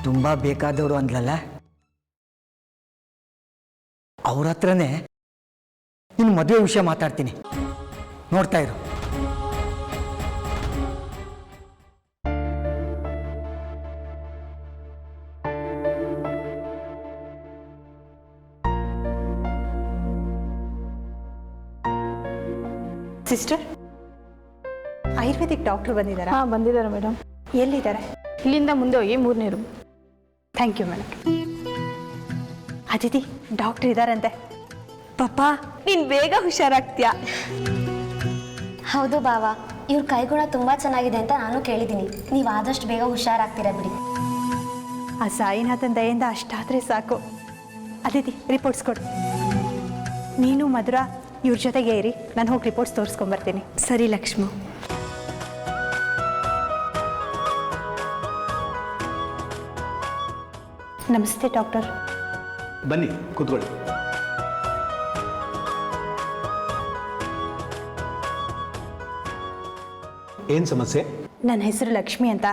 ತುಂಬ ಬೇಕಾದವರು ಅಂದ್ಲಲ್ಲ, ಅವ್ರ ಹತ್ರನೇ ಇನ್ನು ಮದುವೆ ವಿಷಯ ಮಾತಾಡ್ತೀನಿ, ನೋಡ್ತಾ ಇರು. ಸಿಸ್ಟರ್, ಆಯುರ್ವೇದಿಕ್ ಡಾಕ್ಟರ್ ಬಂದಿದ್ದಾರಾ? ಹಾಂ, ಬಂದಿದ್ದಾರೆ ಮೇಡಮ್. ಎಲ್ಲಿದ್ದಾರೆ? ಇಲ್ಲಿಂದ ಮುಂದೆ ಹೋಗಿ 3ನೇ room. Thank you madam. Aditi, doctor ಇದ್ದಾರಂತೆ. ಪಾಪ ನೀನು ಬೇಗ ಹುಷಾರಾಗ್ತೀಯಾ. ಹೌದು ಬಾವ, ಇವ್ರ ಕೈಗುಣ ತುಂಬ ಚೆನ್ನಾಗಿದೆ ಅಂತ ನಾನು ಕೇಳಿದ್ದೀನಿ. ನೀವು ಆದಷ್ಟು ಬೇಗ ಹುಷಾರಾಗ್ತೀರಾ ಬಿಡಿ. ಆ ಸಾಯಿನಾಥನ್ ದಯೆಯಿಂದ ಅಷ್ಟಾದರೆ ಸಾಕು. ಅದಿತಿ, ರಿಪೋರ್ಟ್ಸ್ ಕೊಡು. ನೀನು ಮಧುರಾ ಇವ್ರ ಜೊತೆಗೆ ಇರಿ, ನಾನು ಹೋಗಿ ರಿಪೋರ್ಟ್ಸ್ ತೋರಿಸ್ಕೊಂಬರ್ತೀನಿ. ಸರಿ ಲಕ್ಷ್ಮ. ನಮಸ್ತೆ ಡಾಕ್ಟರ್. ಬನ್ನಿ ಕೂತ್ಕೊಳ್ಳಿ. ಏನು ಸಮಸ್ಯೆ? ನನ್ನ ಹೆಸರು ಲಕ್ಷ್ಮಿ ಅಂತ.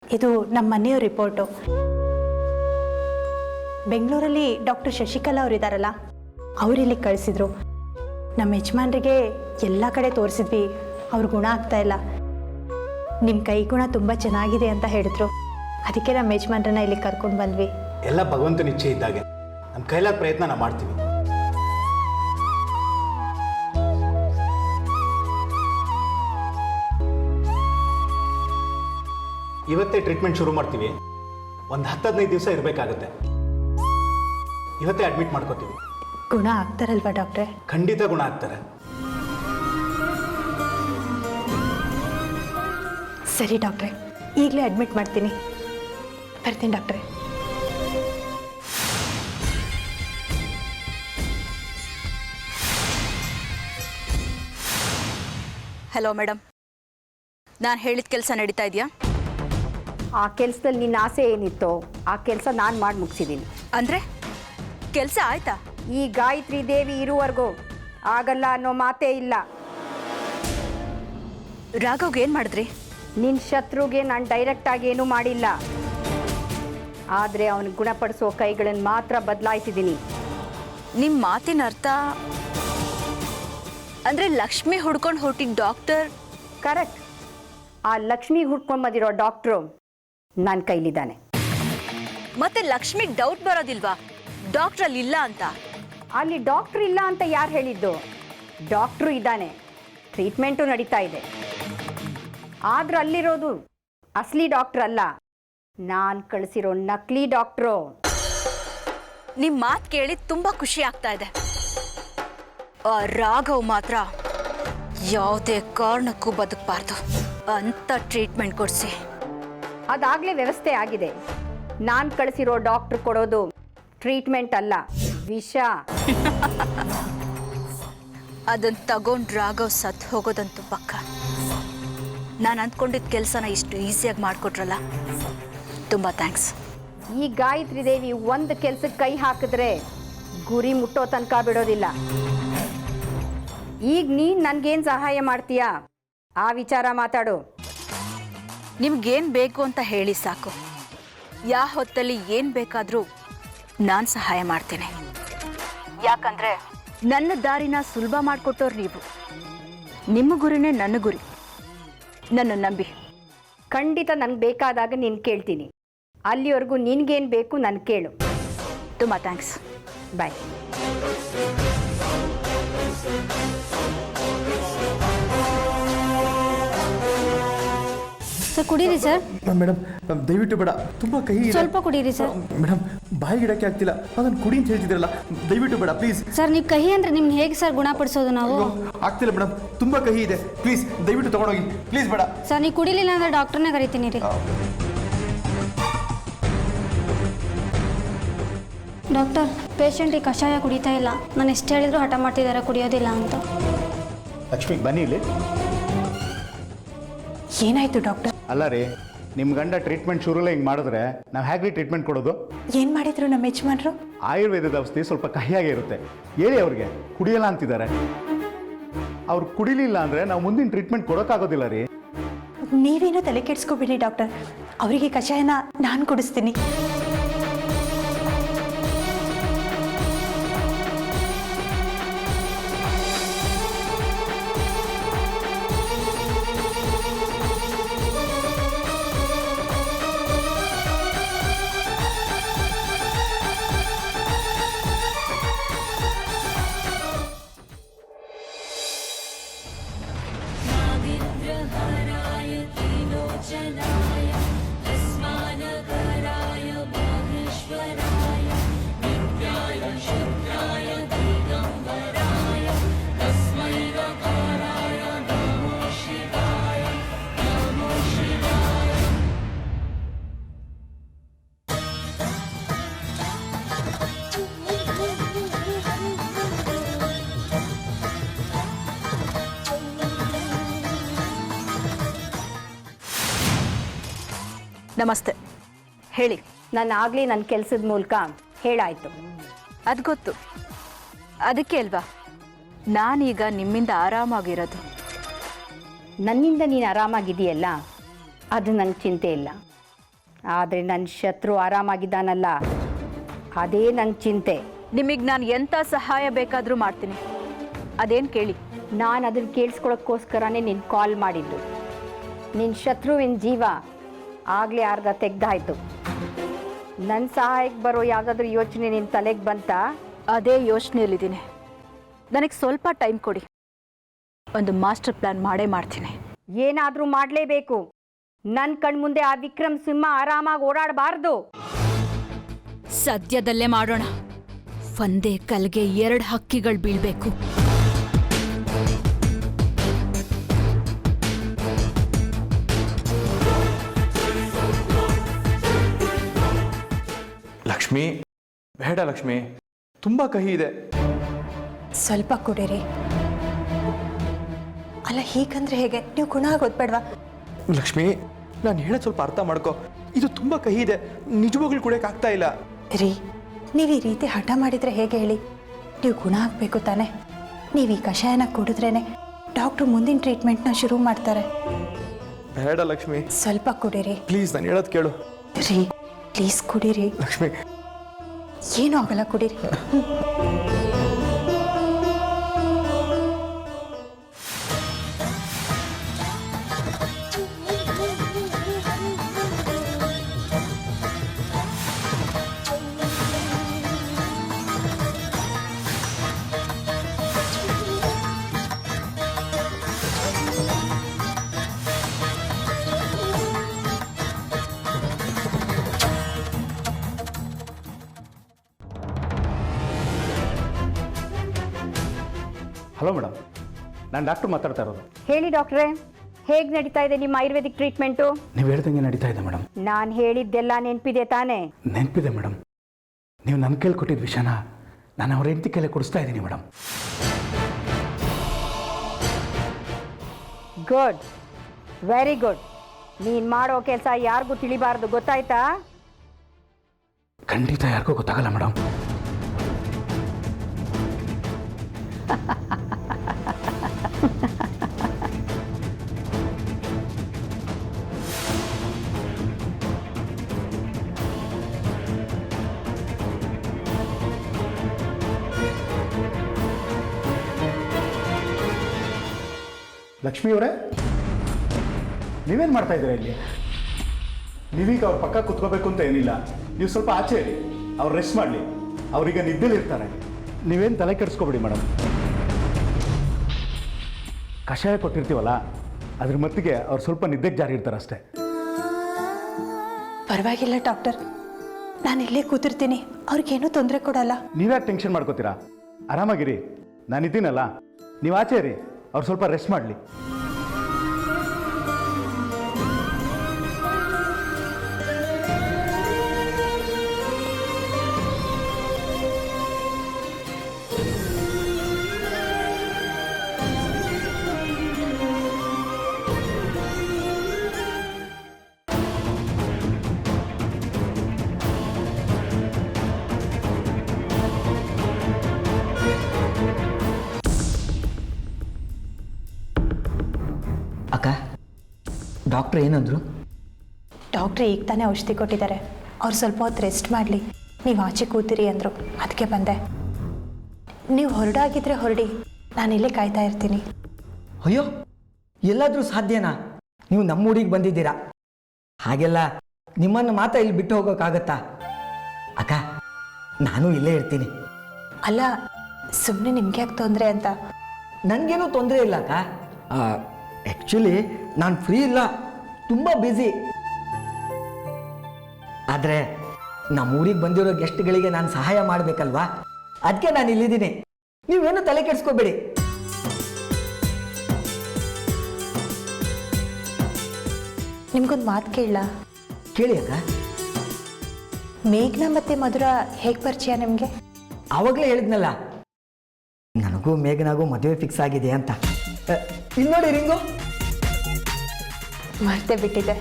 ಇದು ನಮ್ಮ ಮನೆಯವ್ರ ರಿಪೋರ್ಟು. ಬೆಂಗಳೂರಲ್ಲಿ ಡಾಕ್ಟರ್ ಶಶಿಕಲಾ ಅವರು ಇದ್ದಾರಲ್ಲ, ಅವರಿಲ್ಲಿ ಕಳಿಸಿದ್ರು. ನಮ್ಮ ಯಜಮಾನ್ರಿಗೆ ಎಲ್ಲ ಕಡೆ ತೋರಿಸಿದ್ವಿ, ಅವ್ರ ಗುಣ ಆಗ್ತಾ ಇಲ್ಲ. ನಿಮ್ಮ ಕೈ ಗುಣ ತುಂಬ ಚೆನ್ನಾಗಿದೆ ಅಂತ ಹೇಳಿದ್ರು. ಅದಕ್ಕೆ ನಮ್ಮ ಯಜಮಾನ್ರನ್ನ ಇಲ್ಲಿ ಕರ್ಕೊಂಡು ಬಂದ್ವಿ. ಎಲ್ಲ ಭಗವಂತನ ಇಚ್ಛೆ ಇದ್ದಾಗೆ ನಮ್ಮ ಕೈಲಾದ ಪ್ರಯತ್ನ ನಾವು ಮಾಡ್ತೀವಿ. ಇವತ್ತೇ ಟ್ರೀಟ್ಮೆಂಟ್ ಶುರು ಮಾಡ್ತೀವಿ. ಒಂದು 10-15 ದಿವಸ ಇರಬೇಕಾಗುತ್ತೆ. ಇವತ್ತೇ ಅಡ್ಮಿಟ್ ಮಾಡ್ಕೋತೀವಿ. ಗುಣ ಆಗ್ತಾರಲ್ವಾ ಡಾಕ್ಟ್ರೆ? ಖಂಡಿತ ಗುಣ ಆಗ್ತಾರೆ. ಸರಿ ಡಾಕ್ಟ್ರೆ, ಈಗಲೇ ಅಡ್ಮಿಟ್ ಮಾಡ್ತೀನಿ. ಬರ್ತೀನಿ ಡಾಕ್ಟ್ರೆ. ಹಲೋ ಮೇಡಮ್, ನಾನು ಹೇಳಿದ ಕೆಲಸ ನಡೀತಾ ಇದೆಯಾ? ಆ ಕೆಲಸದಲ್ಲಿ ನಿನ್ನ ಆಸೆ ಏನಿತ್ತೋ ಆ ಕೆಲಸ ನಾನು ಮಾಡಿ ಮುಗಿಸಿದ್ದೀನಿ. ಅಂದರೆ ಕೆಲಸ ಆಯ್ತಾ? ಈ ಗಾಯತ್ರಿ ದೇವಿ ಇರುವವರೆಗೂ ಆಗಲ್ಲ ಅನ್ನೋ ಮಾತೇ ಇಲ್ಲ. ರಾಘವ್ಗೆ ಏನು ಮಾಡಿದ್ರಿ? ನಿನ್ನ ಶತ್ರುಗೆ ನಾನು ಡೈರೆಕ್ಟಾಗಿ ಏನೂ ಮಾಡಿಲ್ಲ, ಆದರೆ ಅವನು ಗುಣಪಡಿಸೋ ಕೈಗಳನ್ನು ಮಾತ್ರ ಬದಲಾಯಿಸಿದ್ದೀನಿ. ನಿಮ್ಮ ಮಾತಿನ ಅರ್ಥ ಅಂದರೆ ಲಕ್ಷ್ಮಿ ಹುಡ್ಕೊಂಡು ಹೊರಟಿದ್ದ ಡಾಕ್ಟರ್? ಕರೆಕ್ಟ್. ಆ ಲಕ್ಷ್ಮಿ ಹುಡ್ಕೊಂಡು ಬಂದಿರೋ ಡಾಕ್ಟ್ರು ನನ್ನ ಕೈಲಿದ್ದಾನೆ. ಮತ್ತೆ ಲಕ್ಷ್ಮಿಗೆ ಡೌಟ್ ಬರೋದಿಲ್ವಾ ಡಾಕ್ಟ್ರ್ ಅಲ್ಲಿ ಇಲ್ಲ ಅಂತ? ಅಲ್ಲಿ ಡಾಕ್ಟ್ರ್ ಇಲ್ಲ ಅಂತ ಯಾರು ಹೇಳಿದ್ದು? ಡಾಕ್ಟ್ರು ಇದ್ದಾನೆ, ಟ್ರೀಟ್ಮೆಂಟು ನಡೀತಾ ಇದೆ. ಆದ್ರೆ ಅಲ್ಲಿರೋದು ಅಸಲಿ ಡಾಕ್ಟ್ರ್ ಅಲ್ಲ, ನಾನು ಕಳಿಸಿರೋ ನಕಲಿ ಡಾಕ್ಟ್ರು. ನಿಮ್ಮ ಮಾತು ಕೇಳಿ ತುಂಬ ಖುಷಿ ಆಗ್ತಾ ಇದೆ. ಆ ರಾಘವ್ ಮಾತ್ರ ಯಾವುದೇ ಕಾರಣಕ್ಕೂ ಬದುಕಬಾರ್ದು ಅಂತ ಟ್ರೀಟ್ಮೆಂಟ್ ಕೊಡಿಸಿ. ಅದಾಗಲೇ ವ್ಯವಸ್ಥೆ ಆಗಿದೆ. ನಾನು ಕಳಿಸಿರೋ ಡಾಕ್ಟ್ರು ಕೊಡೋದು ಟ್ರೀಟ್ಮೆಂಟ್ ಅಲ್ಲ, ವಿಷ. ಅದನ್ನು ತಗೊಂಡು ರಾಘವ್ ಸತ್ತು ಹೋಗೋದಂತೂ ಪಕ್ಕ. ನಾನು ಅಂದ್ಕೊಂಡಿದ್ದ ಕೆಲಸನ ಇಷ್ಟು ಈಸಿಯಾಗಿ ಮಾಡಿಕೊಟ್ರಲ್ಲ, ತುಂಬ ಥ್ಯಾಂಕ್ಸ್. ಈ ಗಾಯತ್ರಿ ದೇವಿ ಒಂದು ಕೆಲಸಕ್ಕೆ ಕೈ ಹಾಕಿದ್ರೆ ಗುರಿ ಮುಟ್ಟೋ ತನಕ ಬಿಡೋದಿಲ್ಲ. ಈಗ ನೀನು ನನಗೇನು ಸಹಾಯ ಮಾಡ್ತೀಯಾ ಆ ವಿಚಾರ ಮಾತಾಡು. ನಿಮ್ಗೇನು ಬೇಕು ಅಂತ ಹೇಳಿ ಸಾಕು. ಯಾವ ಹೊತ್ತಲ್ಲಿ ಏನು ಬೇಕಾದರೂ ನಾನು ಸಹಾಯ ಮಾಡ್ತೀನಿ. ಯಾಕಂದರೆ ನನ್ನ ದಾರಿನ ಸುಲಭ ಮಾಡಿಕೊಟ್ಟವ್ರು ನೀವು. ನಿಮ್ಮ ಗುರಿನೇ ನನ್ನ ಗುರಿ. ನನ್ನ ನಂಬಿ. ಖಂಡಿತ ನನಗೆ ಬೇಕಾದಾಗ ನೀನು ಕೇಳ್ತೀನಿ. ಅಲ್ಲಿವರೆಗೂ ನಿನಗೇನು ಬೇಕು ನಾನು ಕೇಳು. ತುಂಬ ಥ್ಯಾಂಕ್ಸ್. ಬಾಯ್. ಸರ್ ಕುಡೀರಿ ಸರ್. ಮೇಡಮ್ ದಯವಿಟ್ಟು ಬೇಡ, ತುಂಬ ಕಹಿ ಇದೆ. ಸ್ವಲ್ಪ ಕುಡೀರಿ ಸರ್. ಮೇಡಮ್ ಬಾಯಿಗಿಡಕ್ಕೆ ಆಗ್ತಿಲ್ಲ, ಅದನ್ನು ಕುಡಿ ಅಂತ ಹೇಳ್ತಿದ್ರಲ್ಲ, ದಯವಿಟ್ಟು ಬೇಡ ಪ್ಲೀಸ್. ಸರ್ ನೀವು ಕಹಿ ಅಂದರೆ ನಿಮ್ಗೆ ಹೇಗೆ ಸರ್ ಗುಣಪಡಿಸೋದು ನಾವು? ಆಗ್ತಿಲ್ಲ ಮೇಡಮ್, ತುಂಬ ಕಹಿ ಇದೆ. ಪ್ಲೀಸ್ ದಯವಿಟ್ಟು ತಗೊಂಡೋಗಿ, ಪ್ಲೀಸ್ ಬೇಡ. ಸರ್ ನೀವು ಕುಡಿಲಿಲ್ಲ ಅಂದರೆ ಡಾಕ್ಟರ್ನೇ ಕರಿತೀನಿ ರೀ. ಡಾಕ್ಟರ್, ಪೇಷಂಟಿಗೆ ಕಷಾಯ ಕುಡಿತಾ ಇಲ್ಲ. ನಾನು ಎಷ್ಟು ಹೇಳಿದ್ರು ಹಠ ಮಾಡ್ತಿದ್ದಾರೆ ಕುಡಿಯೋದಿಲ್ಲ ಅಂತ. ಲಕ್ಷ್ಮಿ ಬನ್ನಿ ಇಲ್ಲಿ. ಏನಾಯ್ತು ಡಾಕ್ಟರ್? ಅಲ್ಲ ರೀ, ನಿಮ್ಮ ಗಂಡ ಟ್ರೀಟ್ಮೆಂಟ್ ಶುರುಲ್ಲ ಹಿಂಗೆ ಮಾಡಿದ್ರೆ ನಾವು ಹೇಗೆ ಟ್ರೀಟ್ಮೆಂಟ್ ಕೊಡೋದು? ಏನು ಮಾಡಿದ್ರು ನಮ್ಮ ಯಜಮಾನ್ರು? ಆಯುರ್ವೇದದ ಔಷಧಿ ಸ್ವಲ್ಪ ಕಹಿಯಾಗೇ ಇರುತ್ತೆ. ಹೇಳಿ ಅವ್ರಿಗೆ, ಕುಡಿಯಲ್ಲ ಅಂತಿದ್ದಾರೆ. ಅವ್ರು ಕುಡಿಲಿಲ್ಲ ಅಂದರೆ ನಾವು ಮುಂದಿನ ಟ್ರೀಟ್ಮೆಂಟ್ ಕೊಡೋಕ್ಕಾಗೋದಿಲ್ಲ ರೀ. ನೀವೇನೋ ತಲೆ ಕೆಡಿಸ್ಕೋಬೇಡಿ ಡಾಕ್ಟರ್, ಅವರಿಗೆ ಕಷಾಯನ ನಾನು ಕುಡಿಸ್ತೀನಿ. ನಮಸ್ತೆ, ಹೇಳಿ. ನಾನು ಆಗಲೇ ನನ್ನ ಕೆಲಸದ ಮೂಲಕ ಹೇಳಾಯಿತು. ಅದು ಗೊತ್ತು, ಅದಕ್ಕೆ ಅಲ್ವಾ ನಾನೀಗ ನಿಮ್ಮಿಂದ ಆರಾಮಾಗಿರೋದು. ನನ್ನಿಂದ ನೀನು ಆರಾಮಾಗಿದೆಯಲ್ಲ, ಅದು ನನಗೆ ಚಿಂತೆ ಇಲ್ಲ. ಆದರೆ ನನ್ನ ಶತ್ರು ಆರಾಮಾಗಿದ್ದಾನಲ್ಲ, ಅದೇ ನನ್ನ ಚಿಂತೆ. ನಿಮಗೆ ನಾನು ಎಂಥ ಸಹಾಯ ಬೇಕಾದರೂ ಮಾಡ್ತೀನಿ, ಅದೇನು ಕೇಳಿ. ನಾನು ಅದನ್ನು ಕೇಳಿಸ್ಕೊಳ್ಳೋಕ್ಕೋಸ್ಕರನೇ ನಿನ್ನ ಕಾಲ್ ಮಾಡಿದ್ದು. ನಿನ್ನ ಶತ್ರುವಿನ ಜೀವ ಆಗಲೇ ಅರ್ಧ ತೆಗ್ದಾಯ್ತು. ನನ್ನ ಸಹಾಯಕ್ಕೆ ಬರೋ ಯಾವುದಾದ್ರೂ ಯೋಚನೆ ನಿನ್ನ ತಲೆಗೆ ಬಂತಾ? ಅದೇ ಯೋಚನೆಯಲ್ಲಿದ್ದೀನಿ. ನನಗೆ ಸ್ವಲ್ಪ ಟೈಮ್ ಕೊಡಿ, ಒಂದು ಮಾಸ್ಟರ್ ಪ್ಲಾನ್ ಮಾಡೇ ಮಾಡ್ತೀನಿ. ಏನಾದರೂ ಮಾಡಲೇಬೇಕು. ನನ್ನ ಕಣ್ಮುಂದೆ ಆ ವಿಕ್ರಮ್ ಸಿಂಹ ಆರಾಮಾಗಿ ಓಡಾಡಬಾರ್ದು. ಸದ್ಯದಲ್ಲೇ ಮಾಡೋಣ. ಒಂದೇ ಕಲ್ಗೆ 2 ಹಕ್ಕಿಗಳು ಬೀಳ್ಬೇಕು. ಲಕ್ಷ್ಮಿ, ಬೇಡ ಲಕ್ಷ್ಮಿ, ತುಂಬ ಕಹಿ ಇದೆ. ಸ್ವಲ್ಪ ಕುಡೀರಿ. ಅಲ್ಲ, ಹೀಗಂದ್ರೆ ಹೇಗೆ? ನೀವು ಗುಣ ಆಗೋದು ಬೇಡವಾ? ಲಕ್ಷ್ಮಿ, ನಾನು ಹೇಳೋದು ಸ್ವಲ್ಪ ಅರ್ಥ ಮಾಡ್ಕೊ. ಇದು ತುಂಬ ಕಹಿ ಇದೆ, ನಿಜವಾಗ್ಲೂ ಕುಡಿಯೋಕ್ಕಾಗ್ತಾ ಇಲ್ಲ. ರೀ, ನೀವು ಈ ರೀತಿ ಹಠ ಮಾಡಿದರೆ ಹೇಗೆ ಹೇಳಿ? ನೀವು ಗುಣ ಆಗಬೇಕು ತಾನೆ. ನೀವು ಈ ಕಷಾಯನ ಕುಡಿದ್ರೇ ಡಾಕ್ಟ್ರು ಮುಂದಿನ ಟ್ರೀಟ್ಮೆಂಟ್ನ ಶುರು ಮಾಡ್ತಾರೆ. ಬೇಡ ಲಕ್ಷ್ಮಿ, ಸ್ವಲ್ಪ ಕುಡೀರಿ ಪ್ಲೀಸ್, ನಾನು ಹೇಳೋದು ಕೇಳು. ರೀ, ಪ್ಲೀಸ್ ಕುಡೀರಿ. ಲಕ್ಷ್ಮಿ, ಏನೂ ಆಗಲ್ಲ, ಕುಡೀರಿ. ಹಲೋ ಮೇಡಮ್, ನಾನು ಡಾಕ್ಟ್ರು ಮಾತಾಡ್ತಾ ಇರೋದು. ಹೇಳಿ ಡಾಕ್ಟ್ರೇ, ಹೇಗೆ ನಡೀತಾ ಇದೆ ನಿಮ್ಮ ಆಯುರ್ವೇದಿಕ್ ಟ್ರೀಟ್ಮೆಂಟು? ನೀವು ಹೇಳ್ದಂಗೆ ನಡೀತಾ ಇದೆ ಮೇಡಮ್. ನಾನು ಹೇಳಿದ್ದೆಲ್ಲ ನೆನಪಿದೆ ತಾನೇ? ನೆನಪಿದೆ ಮೇಡಮ್. ನೀವು ನನ್ನ ಕೈಲಿ ಕೊಟ್ಟಿದ್ದ ವಿಷಯನ ನಾನು ಅವ್ರ ಹೆಂಡತಿ ಕೈಲಿ ಕೊಡಿಸ್ತಾ ಇದ್ದೀನಿ ಮೇಡಮ್. Good, very good. ನೀನು ಮಾಡೋ ಕೆಲಸ ಯಾರಿಗೂ ತಿಳಿಬಾರ್ದು, ಗೊತ್ತಾಯ್ತಾ? ಖಂಡಿತ ಯಾರಿಗೂ ಗೊತ್ತಾಗಲ್ಲ ಮೇಡಮ್. ಲಕ್ಷ್ಮಿ ಅವರೇ, ನೀವೇನು ಮಾಡ್ತಾ ಇದ್ದೀರಾ ಇಲ್ಲಿ? ನೀವೀಗ ಅವ್ರ ಪಕ್ಕ ಕುತ್ಕೋಬೇಕು ಅಂತ ಏನಿಲ್ಲ. ನೀವು ಸ್ವಲ್ಪ ಆಚೆ ಇರಿ, ಅವ್ರು ರೆಸ್ಟ್ ಮಾಡಲಿ. ಅವ್ರೀಗ ನಿದ್ದೆಲಿರ್ತಾರೆ. ನೀವೇನು ತಲೆ ಕೆಡಿಸ್ಕೋಬೇಡಿ ಮೇಡಮ್. ಕಷಾಯ ಕೊಟ್ಟಿರ್ತೀವಲ್ಲ, ಅದ್ರ ಮತ್ತಿಗೆ ಅವ್ರು ಸ್ವಲ್ಪ ನಿದ್ದೆಗೆ ಜಾರಿ ಇರ್ತಾರೆ ಅಷ್ಟೇ. ಪರವಾಗಿಲ್ಲ ಡಾಕ್ಟರ್, ನಾನು ಇಲ್ಲೇ ಕೂತಿರ್ತೀನಿ, ಅವ್ರಿಗೇನೂ ತೊಂದರೆ ಕೊಡಲ್ಲ. ನೀವ್ಯಾಕೆ ಟೆನ್ಷನ್ ಮಾಡ್ಕೋತೀರಾ? ಆರಾಮಾಗಿರಿ, ನಾನಿದ್ದೀನಲ್ಲ. ನೀವು ಆಚೆ ಇರಿ, ಅವ್ರು ಸ್ವಲ್ಪ ರೆಸ್ಟ್ ಮಾಡಲಿ. ಡಾಕ್ಟ್ರ್ ಏನಂದ್ರು? ಡಾಕ್ಟ್ರ್ ಈಗ ತಾನೇ ಔಷಧಿ ಕೊಟ್ಟಿದ್ದಾರೆ, ಅವ್ರು ಸ್ವಲ್ಪ ಹೊತ್ತು ರೆಸ್ಟ್ ಮಾಡಲಿ, ನೀವು ಆಚೆ ಕೂತಿರಿ ಅಂದರು, ಅದಕ್ಕೆ ಬಂದೆ. ನೀವು ಹೊರಡಾಗಿದ್ರೆ ಹೊರಡಿ, ನಾನು ಇಲ್ಲೇ ಕಾಯ್ತಾ ಇರ್ತೀನಿ. ಅಯ್ಯೋ, ಎಲ್ಲಾದರೂ ಸಾಧ್ಯನಾ? ನೀವು ನಮ್ಮೂರಿಗೆ ಬಂದಿದ್ದೀರಾ, ಹಾಗೆಲ್ಲ ನಿಮ್ಮನ್ನು ಮಾತ್ರ ಇಲ್ಲಿ ಬಿಟ್ಟು ಹೋಗೋಕ್ಕಾಗತ್ತಾ? ಅಕ್ಕ, ನಾನು ಇಲ್ಲೇ ಇರ್ತೀನಿ. ಅಲ್ಲ, ಸುಮ್ಮನೆ ನಿಮ್ಗೆ ಯಾಕೆ ತೊಂದರೆ ಅಂತ? ನನಗೇನೂ ತೊಂದರೆ ಇಲ್ಲ ಅಕ್ಕ. ಆ್ಯಕ್ಚುಲಿ ನಾನು ಫ್ರೀ ಇಲ್ಲ, ತುಂಬ ಬ್ಯುಸಿ. ಆದರೆ ನಮ್ಮೂರಿಗೆ ಬಂದಿರೋ ಗೆಸ್ಟ್ಗಳಿಗೆ ನಾನು ಸಹಾಯ ಮಾಡಬೇಕಲ್ವಾ, ಅದಕ್ಕೆ ನಾನು ಇಲ್ಲಿದ್ದೀನಿ. ನೀವೇನು ತಲೆ ಕೆಡಿಸ್ಕೋಬೇಡಿ. ನಿಮ್ಗೊಂದು ಮಾತು ಕೇಳಲ್ಲ? ಕೇಳಿ ಅಕ್ಕ. ಮೇಘ್ನಾ ಮತ್ತೆ ಮಧುರ ಹೇಗೆ ಪರಿಚಯ ನಿಮಗೆ? ಆವಾಗಲೇ ಹೇಳಿದ್ನಲ್ಲ, ನನಗೂ ಮೇಘನಾಗೂ ಮದುವೆ ಫಿಕ್ಸ್ ಆಗಿದೆ ಅಂತ. ಇಲ್ಲಿ ನೋಡಿ ರಿಂಗು. ಮರ್ತೇ ಬಿಟ್ಟಿದೆ.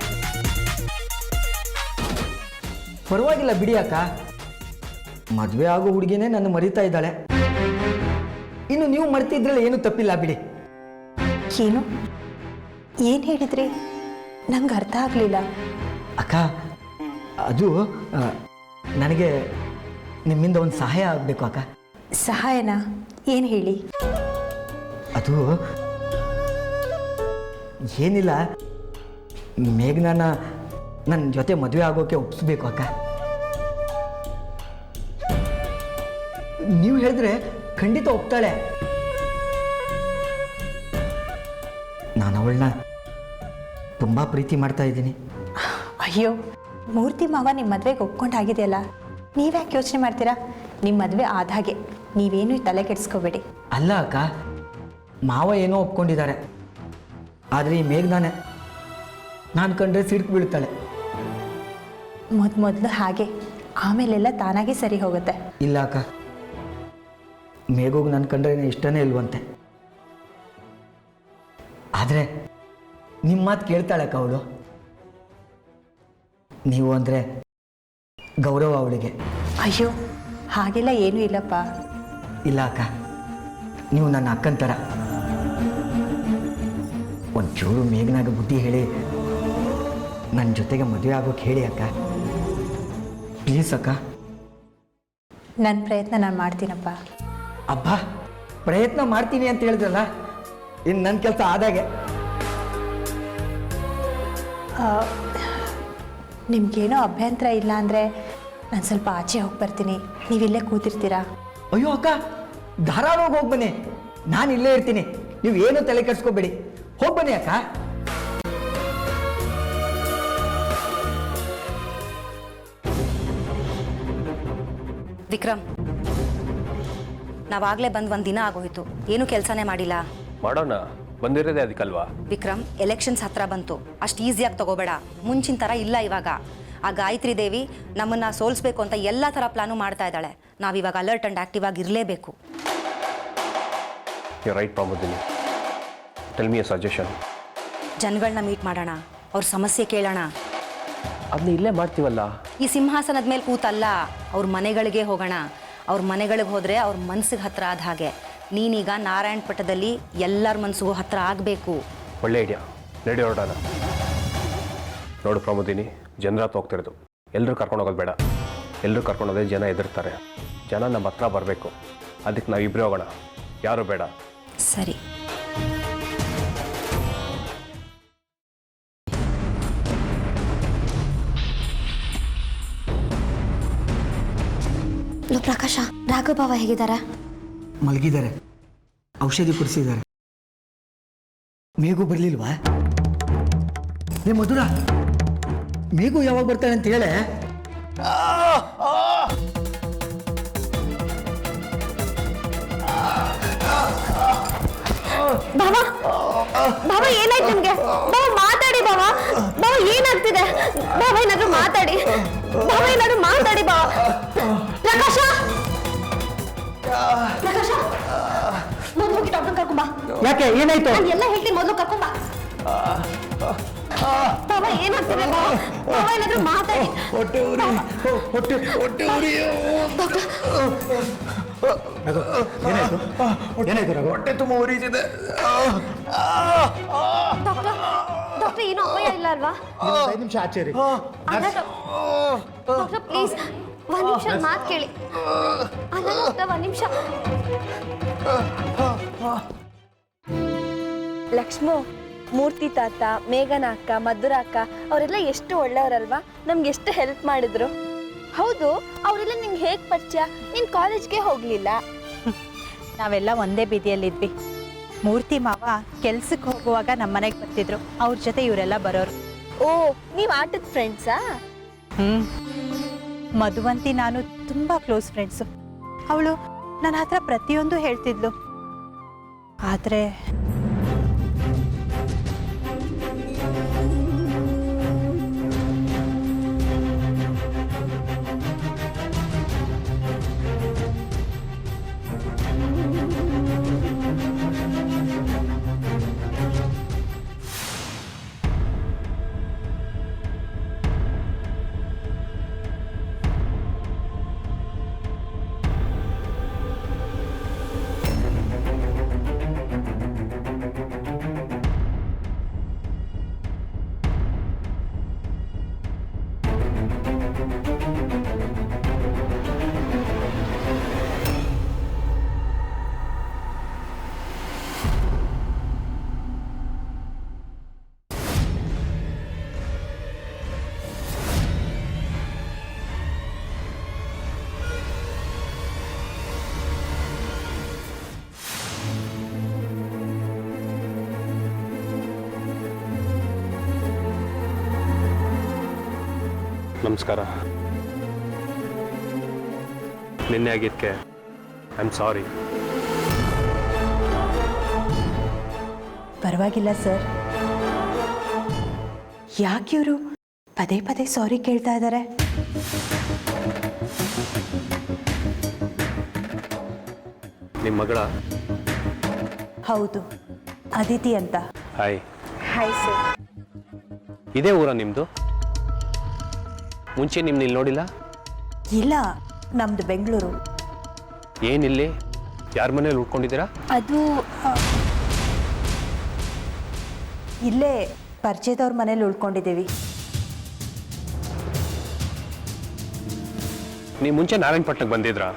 ಪರವಾಗಿಲ್ಲ ಬಿಡಿ ಅಕ್ಕ, ಮದುವೆ ಆಗೋ ಹುಡುಗಿನೇ ನನ್ನ ಮರಿತಾ ಇದ್ದಾಳೆ. ಇನ್ನು ನೀವು ಮರ್ತಿದ್ರಲ್ಲಿ ಏನು ತಪ್ಪಿಲ್ಲ ಬಿಡಿ. ಏನು ಹೇಳಿದ್ರಿ? ನಂಗೆ ಅರ್ಥ ಆಗಲಿಲ್ಲ. ಅಕ್ಕ, ಅದು ನನಗೆ ನಿಮ್ಮಿಂದ ಒಂದು ಸಹಾಯ ಆಗಬೇಕು ಅಕ್ಕ. ಸಹಾಯನಾ? ಏನು ಹೇಳಿ? ಅದು ಏನಿಲ್ಲ, ಮೇಘನಾನ ನನ್ನ ಜೊತೆ ಮದುವೆ ಆಗೋಕೆ ಒಪ್ಪಿಸ್ಬೇಕು ಅಕ್ಕ. ನೀವು ಹೇಳಿದ್ರೆ ಖಂಡಿತ ಒಪ್ತಾಳೆ. ನಾನು ಅವಳನ್ನ ತುಂಬ ಪ್ರೀತಿ ಮಾಡ್ತಾ ಇದ್ದೀನಿ. ಅಯ್ಯೋ, ಮೂರ್ತಿ ಮಾವ ನಿಮ್ಮ ಮದುವೆಗೆ ಒಪ್ಕೊಂಡಾಗಿದೆಯಲ್ಲ, ನೀವ್ಯಾಕೆ ಯೋಚನೆ ಮಾಡ್ತೀರಾ? ನಿಮ್ಮ ಮದುವೆ ಆದಾಗೆ, ನೀವೇನು ತಲೆ ಕೆಡಿಸ್ಕೋಬೇಡಿ. ಅಲ್ಲ ಅಕ್ಕ, ಮಾವ ಏನೋ ಒಪ್ಕೊಂಡಿದ್ದಾರೆ, ಆದರೆ ಈ ಮೇಘನಾನೆ ನಾನು ಕಂಡ್ರೆ ಸಿಡ್ಕು ಬೀಳ್ತಾಳೆ. ಮೊದಲು ಹಾಗೆ, ಆಮೇಲೆಲ್ಲ ತಾನಾಗಿ ಸರಿ ಹೋಗುತ್ತೆ. ಇಲ್ಲ ಅಕ್ಕ, ಮೇಘೋಗಿ ನನ್ನ ಕಂಡ್ರೆ ಇಷ್ಟನೇ ಇಲ್ವಂತೆ. ಆದರೆ ನಿಮ್ಮ ಮಾತು ಕೇಳ್ತಾಳಕ್ಕ ಅವಳು. ನೀವು ಅಂದರೆ ಗೌರವ ಅವಳಿಗೆ. ಅಯ್ಯೋ, ಹಾಗೆಲ್ಲ ಏನೂ ಇಲ್ಲಪ್ಪ. ಇಲ್ಲ ಅಕ್ಕ, ನೀವು ನನ್ನ ಅಕ್ಕನ ಥರ. ಒಂಚೂರು ಮೇಘನಾಗ ಬುದ್ಧಿ ಹೇಳಿ ನನ್ನ ಜೊತೆಗೆ ಮದುವೆ ಆಗೋಕೆ ಹೇಳಿ ಅಕ್ಕ, ಪ್ಲೀಸ್ ಅಕ್ಕ. ನನ್ನ ಪ್ರಯತ್ನ ನಾನು ಮಾಡ್ತೀನಪ್ಪ. ಅಬ್ಬಾ, ಪ್ರಯತ್ನ ಮಾಡ್ತೀನಿ ಅಂತ ಹೇಳಿದ್ರಲ್ಲ, ಇನ್ನು ನನ್ನ ಕೆಲಸ ಆದಾಗೆ. ನಿಮ್ಗೇನೋ ಅಭ್ಯಂತರ ಇಲ್ಲ ಅಂದರೆ ನಾನು ಸ್ವಲ್ಪ ಆಚೆ ಹೋಗಿ ಬರ್ತೀನಿ, ನೀವಿಲ್ಲೇ ಕೂತಿರ್ತೀರಾ? ಅಯ್ಯೋ ಅಕ್ಕ, ಧಾರಾಳವಾಗಿ ಹೋಗಿ ಬನ್ನಿ, ನಾನು ಇಲ್ಲೇ ಇರ್ತೀನಿ. ನೀವು ಏನು ತಲೆ ಕೆಡಿಸ್ಕೋಬೇಡಿ, ಹೋಗಿ ಬನ್ನಿ ಅಕ್ಕ. ವಿಕ್ರಮ್, ನಾವಾಗಲೇ ಬಂದು ಒಂದು ದಿನ ಆಗೋಯ್ತು, ಏನೂ ಕೆಲಸನೇ ಮಾಡಿಲ್ಲ. ಮಾಡೋಣ, ಬಂದಿರೋದೇ ಅದಕ್ಕಲ್ವಾ. ವಿಕ್ರಮ್, ಎಲೆಕ್ಷನ್ಸ್ ಹತ್ರ ಬಂತು, ಅಷ್ಟು ಈಸಿಯಾಗಿ ತಗೋಬೇಡ. ಮುಂಚಿನ ಥರ ಇಲ್ಲ ಇವಾಗ. ಆ ಗಾಯತ್ರಿ ದೇವಿ ನಮ್ಮನ್ನು ಸೋಲಿಸ್ಬೇಕು ಅಂತ ಎಲ್ಲ ಥರ ಪ್ಲಾನು ಮಾಡ್ತಾ ಇದ್ದಾಳೆ. ನಾವಿವಾಗ ಅಲರ್ಟ್ ಆ್ಯಂಡ್ ಆ್ಯಕ್ಟಿವ್ ಆಗಿ ಇರಲೇಬೇಕು. You right Pramodini, tell me a suggestion. ಜನಗಳನ್ನ ಮೀಟ್ ಮಾಡೋಣ, ಅವ್ರ ಸಮಸ್ಯೆ ಕೇಳೋಣ. ಅದನ್ನ ಇಲ್ಲೇ ಮಾಡ್ತೀವಲ್ಲ. ಈ ಸಿಂಹಾಸನದ ಮೇಲೆ ಕೂತಲ್ಲ, ಅವ್ರ ಮನೆಗಳಿಗೆ ಹೋಗೋಣ. ಅವ್ರ ಮನೆಗಳಿಗೆ ಹೋದರೆ ಅವ್ರ ಮನಸ್ಸಿಗೆ ಹತ್ರ ಆದ ಹಾಗೆ. ನೀನೀಗ ನಾರಾಯಣ ಪಟ್ಟದಲ್ಲಿ ಎಲ್ಲರ ಮನಸ್ಸಿಗೂ ಹತ್ರ ಆಗಬೇಕು. ಒಳ್ಳೆ ಐಡಿಯಾ, ರೆಡಿ ಹೊರಡೋಣ. ನೋಡು ಪ್ರಮೋದಿನಿ, ಜನರ ಹತ್ರ ಹೋಗ್ತಿರೋದು, ಎಲ್ಲರೂ ಕರ್ಕೊಂಡು ಹೋಗೋದು ಬೇಡ. ಎಲ್ಲರೂ ಕರ್ಕೊಂಡು ಹೋದ್ರೆ ಜನ ಎದುರ್ತಾರೆ. ಜನ ನಮ್ಮ ಹತ್ರ ಬರಬೇಕು, ಅದಕ್ಕೆ ನಾವಿಬ್ಬರೇ ಹೋಗೋಣ, ಯಾರು ಬೇಡ. ಸರಿ. ಪ್ರಕಾಶ, ರಾಘವ ಬಾವ ಹೇಗಿದ್ದಾರೆ? ಮಲಗಿದ್ದಾರೆ, ಔಷಧಿ ಕುಡಿಸಿದ್ದಾರೆ. ಮೇಘು ಬರಲಿಲ್ವಾ? ಏ ಮಧುರ, ಮೇಘು ಯಾವಾಗ ಬರ್ತಾಳೆ ಅಂತ ಹೇಳೆ. ಬಾಬಾ, ಬಾಬಾ ಏನಾಯ್ತು ನಿಮ್ಗೆ? ಬಾಬಾ ಮಾತಾಡಿ ಬಾಬಾ. ಬಾಬಾ ಏನಾಗ್ತಿದೆ? ಬಾಬಾ ಏನಾದ್ರು ಮಾತಾಡಿ. ಬಾಬಾ ಏನಾದ್ರು ಮಾತಾಡಿ ಬಾಬಾ. ಪ್ರಕಾಶ, ಪ್ರಕಾಶ, ಮೊದಲು ಹೋಗಿ ಡಾಕ್ಟರ್ ಕರ್ಕೊಂಬಾ. ಯಾಕೆ, ಏನಾಯ್ತು? ಎಲ್ಲ ಹೇಳ್ತೀನಿ, ಮೊದಲು ಕರ್ಕೊಂಬಾ. ಬಾಬಾ ಏನಾಗ್ತಿದೆ ಬಾಬಾ? ಬಾಬಾ ಏನಾದ್ರು ಮಾತಾಡಿ. ಹೊಟ್ಟೆ ಉರಿ, ಹೊಟ್ಟೆ ಉರಿ. ಏನಾಯ್ತು? ಏನಾಯ್ತು ರಘು? ಹೊಟ್ಟೆ ತುಂಬ ಉರಿತಿದೆ. ಡಾಕ್ಟರ್ ಏನು ಅಪಾಯ ಇಲ್ಲ ಅಲ್ವಾ? 5 ನಿಮಿಷ ಆಚೆ ರೀ. ಡಾಕ್ಟರ್ ಪ್ಲೀಸ್ ಒಂದ್ ನಿಮಿಷ ಮಾತು ಕೇಳಿ. ಅಲ್ಲ ಡಾಕ್ಟರ್ ಒಂದ್ ನಿಮಿಷ. ಲಕ್ಷ್ಮು, ಮೂರ್ತಿ ತಾತ, ಮೇಘನ ಅಕ್ಕ, ಮಧುರ ಅಕ್ಕ ಅವರೆಲ್ಲ ಎಷ್ಟು ಒಳ್ಳೆಯವರಲ್ವಾ? ನಮ್ಗೆ ಎಷ್ಟು ಹೆಲ್ಪ್ ಮಾಡಿದ್ರು. ಹೌದು, ಅವರೆಲ್ಲ ನಿಂಗೆ ಹೇಗೆ ಪರಿಚಯ? ನೀನು ಕಾಲೇಜ್ಗೆ ಹೋಗಲಿಲ್ಲ. ನಾವೆಲ್ಲ ಒಂದೇ ಬೀದಿಯಲ್ಲಿದ್ವಿ. ಮೂರ್ತಿ ಮಾವ ಕೆಲ್ಸಕ್ಕೆ ಹೋಗುವಾಗ ನಮ್ಮ ಮನೆಗೆ ಬರ್ತಿದ್ರು. ಅವ್ರ ಜೊತೆ ಇವರೆಲ್ಲ ಬರೋರು. ಓ, ನೀವು ಆಟದ ಫ್ರೆಂಡ್ಸಾ? ಮಧುವಂತಿ ನಾನು ತುಂಬ ಕ್ಲೋಸ್ ಫ್ರೆಂಡ್ಸು. ಅವಳು ನನ್ನ ಹತ್ರ ಪ್ರತಿಯೊಂದು ಹೇಳ್ತಿದ್ಲು. ಆದರೆ ನಮಸ್ಕಾರ. ನಿನ್ನೆ ಆಗಿದ್ದಕ್ಕೆ ಐ ಆಮ್ ಸಾರಿ. ಪರವಾಗಿಲ್ಲ ಸರ್. ಯಾಕೆ ಇವರು ಪದೇ ಪದೇ ಸಾರಿ ಕೇಳ್ತಾ ಇದ್ದಾರೆ? ನಿಮ್ಮ ಮಗಳ? ಹೌದು, ಅದಿತಿ ಅಂತ. ಹಾಯ್. Hi sir. ಇದೇ ಊರ ನಿಮ್ಮದು? ಮುಂಚೆ ನಿಮ್ಮನ್ನ ಇಲ್ಲಿ ನೋಡಿಲ್ಲ? ಇಲ್ಲ, ನಮ್ದು ಬೆಂಗಳೂರು. ಏನಿಲ್ಲಿ? ಯಾರ ಮನೇಲಿ ಉಳ್ಕೊಂಡಿದ್ದೀರಾ? ಅದು ಇಲ್ಲೇ ಪರಿಚಯದವ್ರ ಮನೇಲಿ ಉಳ್ಕೊಂಡಿದ್ದೀವಿ. ನೀವು ಮುಂಚೆ ನಾರಾಯಣಪಟ್ಟಣಕ್ಕೆ ಬಂದಿದ್ರಾ?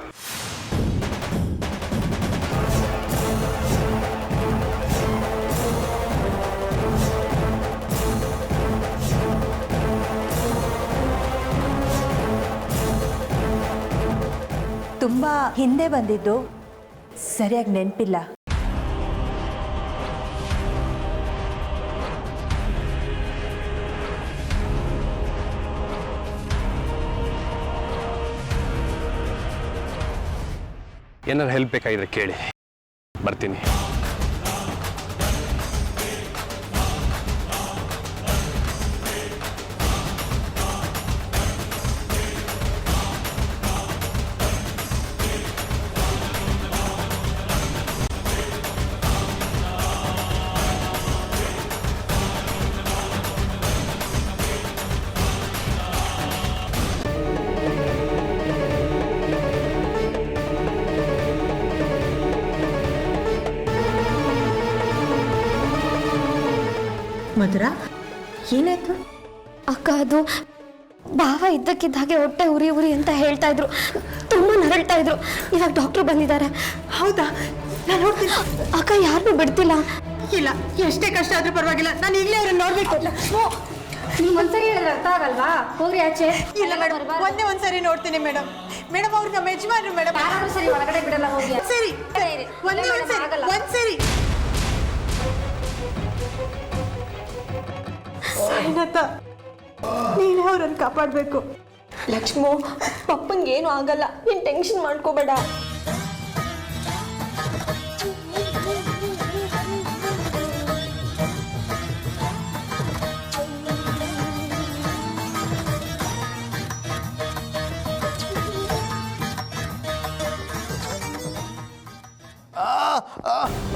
ತುಂಬ ಹಿಂದೆ ಬಂದಿದ್ದು, ಸರಿಯಾಗಿ ನೆನಪಿಲ್ಲ. ಏನಾದ್ರು ಹೆಲ್ಪ್ ಬೇಕಾಗಿದ್ರೆ ಕೇಳಿ, ಬರ್ತೀನಿ. ಮಧುರ, ಏನಾಯ್ತು? ಅಕ್ಕ, ಅದು ಭಾವ ಇದ್ದಕ್ಕಿದ್ದ ಹಾಗೆ ಹೊಟ್ಟೆ ಉರಿ ಉರಿ ಅಂತ ಹೇಳ್ತಾ ಇದ್ರು. ತುಂಬ ನರಳ್ತಾ ಇದ್ರು. ಇವಾಗ ಡಾಕ್ಟರ್ ಬಂದಿದ್ದಾರೆ. ಹೌದಾ? ನಾನು ನೋಡ್ತೀನಿ. ಅಕ್ಕ ಯಾರನ್ನೂ ಬಿಡ್ತಿಲ್ಲ. ಇಲ್ಲ, ಎಷ್ಟೇ ಕಷ್ಟ ಆದ್ರೂ ಪರವಾಗಿಲ್ಲ, ನಾನು ಈಗಲೇ ಅವ್ರನ್ನ ನೋಡ್ಬೇಕು. ನೀವು ಒಂದ್ಸರಿ ಹೇಳಿದ್ರೆ ಅರ್ಥ ಆಗಲ್ವಾ? ಹೋಗ್ರಿ ಆಚೆ. ಇಲ್ಲ ಮೇಡಮ್, ಒಂದ್ಸರಿ ನೋಡ್ತೀನಿ ಮೇಡಮ್. ಮೇಡಮ್, ಅವ್ರು ನಮ್ಮ ಯಜಮಾನ್ರು ಮೇಡಮ್. ಸರಿ, ಒಳಗಡೆ ಬಿಡಲ್ಲ, ಹೋಗಿ. ಸರಿ, ಒಂದ್ಸರಿ. ಸಾಯಿನಾಥ, ನೀನೇ ಅವ್ರನ್ನ ಕಾಪಾಡಬೇಕು. ಲಕ್ಷ್ಮು, ಪಪ್ಪಂಗೇನು ಆಗಲ್ಲ, ನೀನು ಟೆನ್ಷನ್ ಮಾಡ್ಕೋಬೇಡ.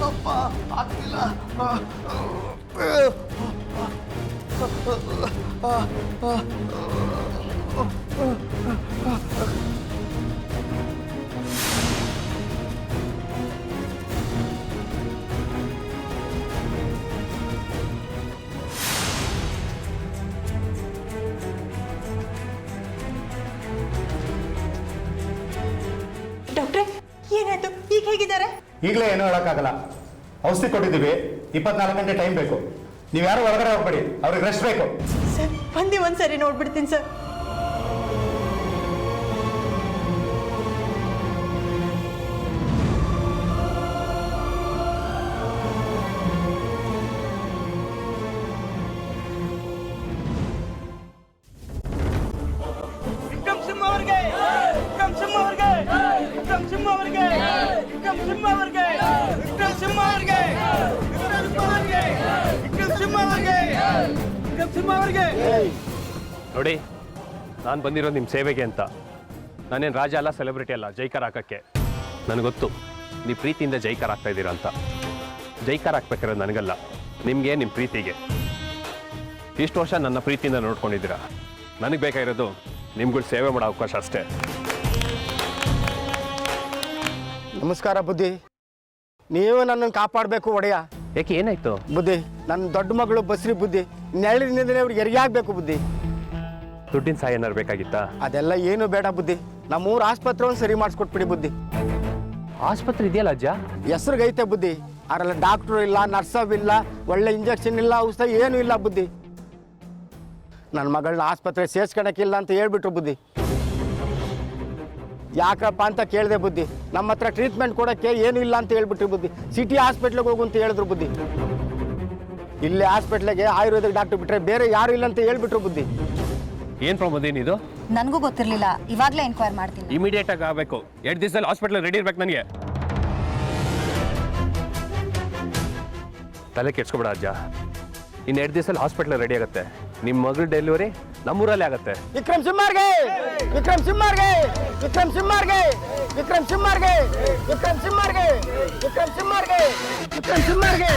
ಅಪ್ಪ ಆಗ್ತಿಲ್ಲ. ಈಗಲೇ ಏನೂ ಹೇಳೋಕ್ಕಾಗಲ್ಲ. ಔಷಧಿ ಕೊಟ್ಟಿದ್ದೀವಿ, 24 ಗಂಟೆ ಟೈಮ್ ಬೇಕು. ನೀವು ಯಾರು ಹೊರಗಡೆ ಹೋಗ್ಬೇಡಿ, ಅವ್ರಿಗೆ ರೆಸ್ಟ್ ಬೇಕು. ಸರ್ ಬಂದು ಒಂದ್ಸರಿ ನೋಡ್ಬಿಡ್ತೀನಿ ಸರ್. ನೋಡಿ, ನಾನು ಬಂದಿರೋದು ನಿಮ್ಮ ಸೇವೆಗೆ ಅಂತ. ನಾನೇನು ರಾಜ ಅಲ್ಲ, ಸೆಲೆಬ್ರಿಟಿ ಅಲ್ಲ ಜೈಕಾರ ಹಾಕೋಕ್ಕೆ. ನನಗೆ ಗೊತ್ತು ನೀವು ಪ್ರೀತಿಯಿಂದ ಜೈಕಾರ ಆಗ್ತಾ ಇದ್ದೀರಾ ಅಂತ. ಜೈಕಾರ ಹಾಕ್ಬೇಕಾದ್ರೆ ನನಗಲ್ಲ, ನಿಮಗೆ, ನಿಮ್ಮ ಪ್ರೀತಿಗೆ. ಇಷ್ಟು ವರ್ಷ ನನ್ನ ಪ್ರೀತಿಯಿಂದ ನೋಡ್ಕೊಂಡಿದ್ದೀರಾ. ನನಗೆ ಬೇಕಾಗಿರೋದು ನಿಮ್ಗಳು ಸೇವೆ ಮಾಡೋ ಅವಕಾಶ ಅಷ್ಟೇ. ನಮಸ್ಕಾರ ಬುದ್ಧಿ. ನೀವು ನನ್ನನ್ನು ಕಾಪಾಡಬೇಕು ಒಡೆಯ. ಯಾಕೆ, ಏನಾಯ್ತು? ಬುದ್ಧಿ, ನನ್ನ ದೊಡ್ಡ ಮಗಳು ಬಸ್ರಿ ಬುದ್ಧಿ. ಇನ್ನೆರಡು ದಿನದಲ್ಲಿ ಅವ್ರಿಗೆ ಹೆರಿಗೆ ಆಗಬೇಕು ಬುದ್ಧಿ. ದುಡ್ಡಿನ ಸಹಾಯ ಏನಾರು ಬೇಕಾಗಿತ್ತಾ? ಅದೆಲ್ಲ ಏನು ಬೇಡ ಬುದ್ಧಿ. ನಮ್ಮೂರು ಆಸ್ಪತ್ರೆಯನ್ನು ಸರಿ ಮಾಡಿಸ್ಕೊಟ್ಬಿಡಿ ಬುದ್ಧಿ. ಆಸ್ಪತ್ರೆ ಇದೆಯಲ್ಲ ಅಜ್ಜ? ಹೆಸ್ರಿಗೈತೆ ಬುದ್ಧಿ, ಅದರಲ್ಲಿ ಡಾಕ್ಟ್ರು ಇಲ್ಲ, ನರ್ಸವ್ ಇಲ್ಲ, ಒಳ್ಳೆ ಇಂಜೆಕ್ಷನ್ ಇಲ್ಲ, ಔಷಧ ಏನೂ ಇಲ್ಲ ಬುದ್ಧಿ. ನನ್ನ ಮಗಳನ್ನ ಆಸ್ಪತ್ರೆ ಸೇರ್ಸ್ಕೊಳಕ್ಕಿಲ್ಲ ಅಂತ ಹೇಳ್ಬಿಟ್ರು ಬುದ್ಧಿ. ಯಾಕಪ್ಪ ಅಂತ ಕೇಳಿದೆ ಬುದ್ಧಿ. ನಮ್ಮ ಹತ್ರ ಟ್ರೀಟ್ಮೆಂಟ್ ಕೊಡೋಕ್ಕೆ ಏನೂ ಇಲ್ಲ ಅಂತ ಹೇಳ್ಬಿಟ್ರು ಬುದ್ಧಿ. ಸಿಟಿ ಹಾಸ್ಪಿಟ್ಲಿಗೆ ಹೋಗು ಅಂತ ಹೇಳಿದ್ರು ಬುದ್ಧಿ. ಇಲ್ಲೇ ಹಾಸ್ಪಿಟ್ಲಿಗೆ ಆಯುರ್ವೇದಿಕ್ ಡಾಕ್ಟರ್ ಬಿಟ್ಟರೆ ಬೇರೆ ಯಾರು ಇಲ್ಲ ಅಂತ ಹೇಳ್ಬಿಟ್ರು ಬುದ್ಧಿ. ಏನು ಪ್ರಾಬ್ಲಮ್ ಇದು? ನನಗೂ ಗೊತ್ತಿರಲಿಲ್ಲ, ಇವಾಗಲೇ ಎಂಕ್ವೈರ್ ಮಾಡ್ತೀನಿ. ಇಮಿಡಿಯೇಟ್ ಆಗಿ ಆಗಬೇಕು. 2 ದಿವಸದಲ್ಲಿ ಹಾಸ್ಪಿಟಲ್ ರೆಡಿ ಇರ್ಬೇಕು ನನಗೆ. ತಲೆ ಕೆಡ್ಸ್ಕೊಬೇಡ ಅಜ್ಜ, ಇನ್ನು 2 ದಿವಸದಲ್ಲಿ ಹಾಸ್ಪಿಟಲ್ ರೆಡಿ ಆಗುತ್ತೆ. ನಿಮ್ಮ ಮಗಳ ಡೆಲಿವರಿ ನಮ್ಮೂರಲ್ಲೇ ಆಗುತ್ತೆ. ವಿಕ್ರಮ್ ಸಿಂಹಾರ್ಗೆ, ವಿಕ್ರಮ್ ಸಿಂಹಾರ್ಗೆ, ವಿಕ್ರಮ್ ಸಿಂಹಾರ್ಗೆ, ವಿಕ್ರಮ್ ಸಿಂಹಾರ್ಗೆ, ವಿಕ್ರಮ್ ಸಿಂಹಾರ್ಗೆ, ವಿಕ್ರಮ್ ಸಿಂಹಾರ್ಗೆ, ವಿಕ್ರಮ್ ಸಿಂಹಾರ್ಗೆ.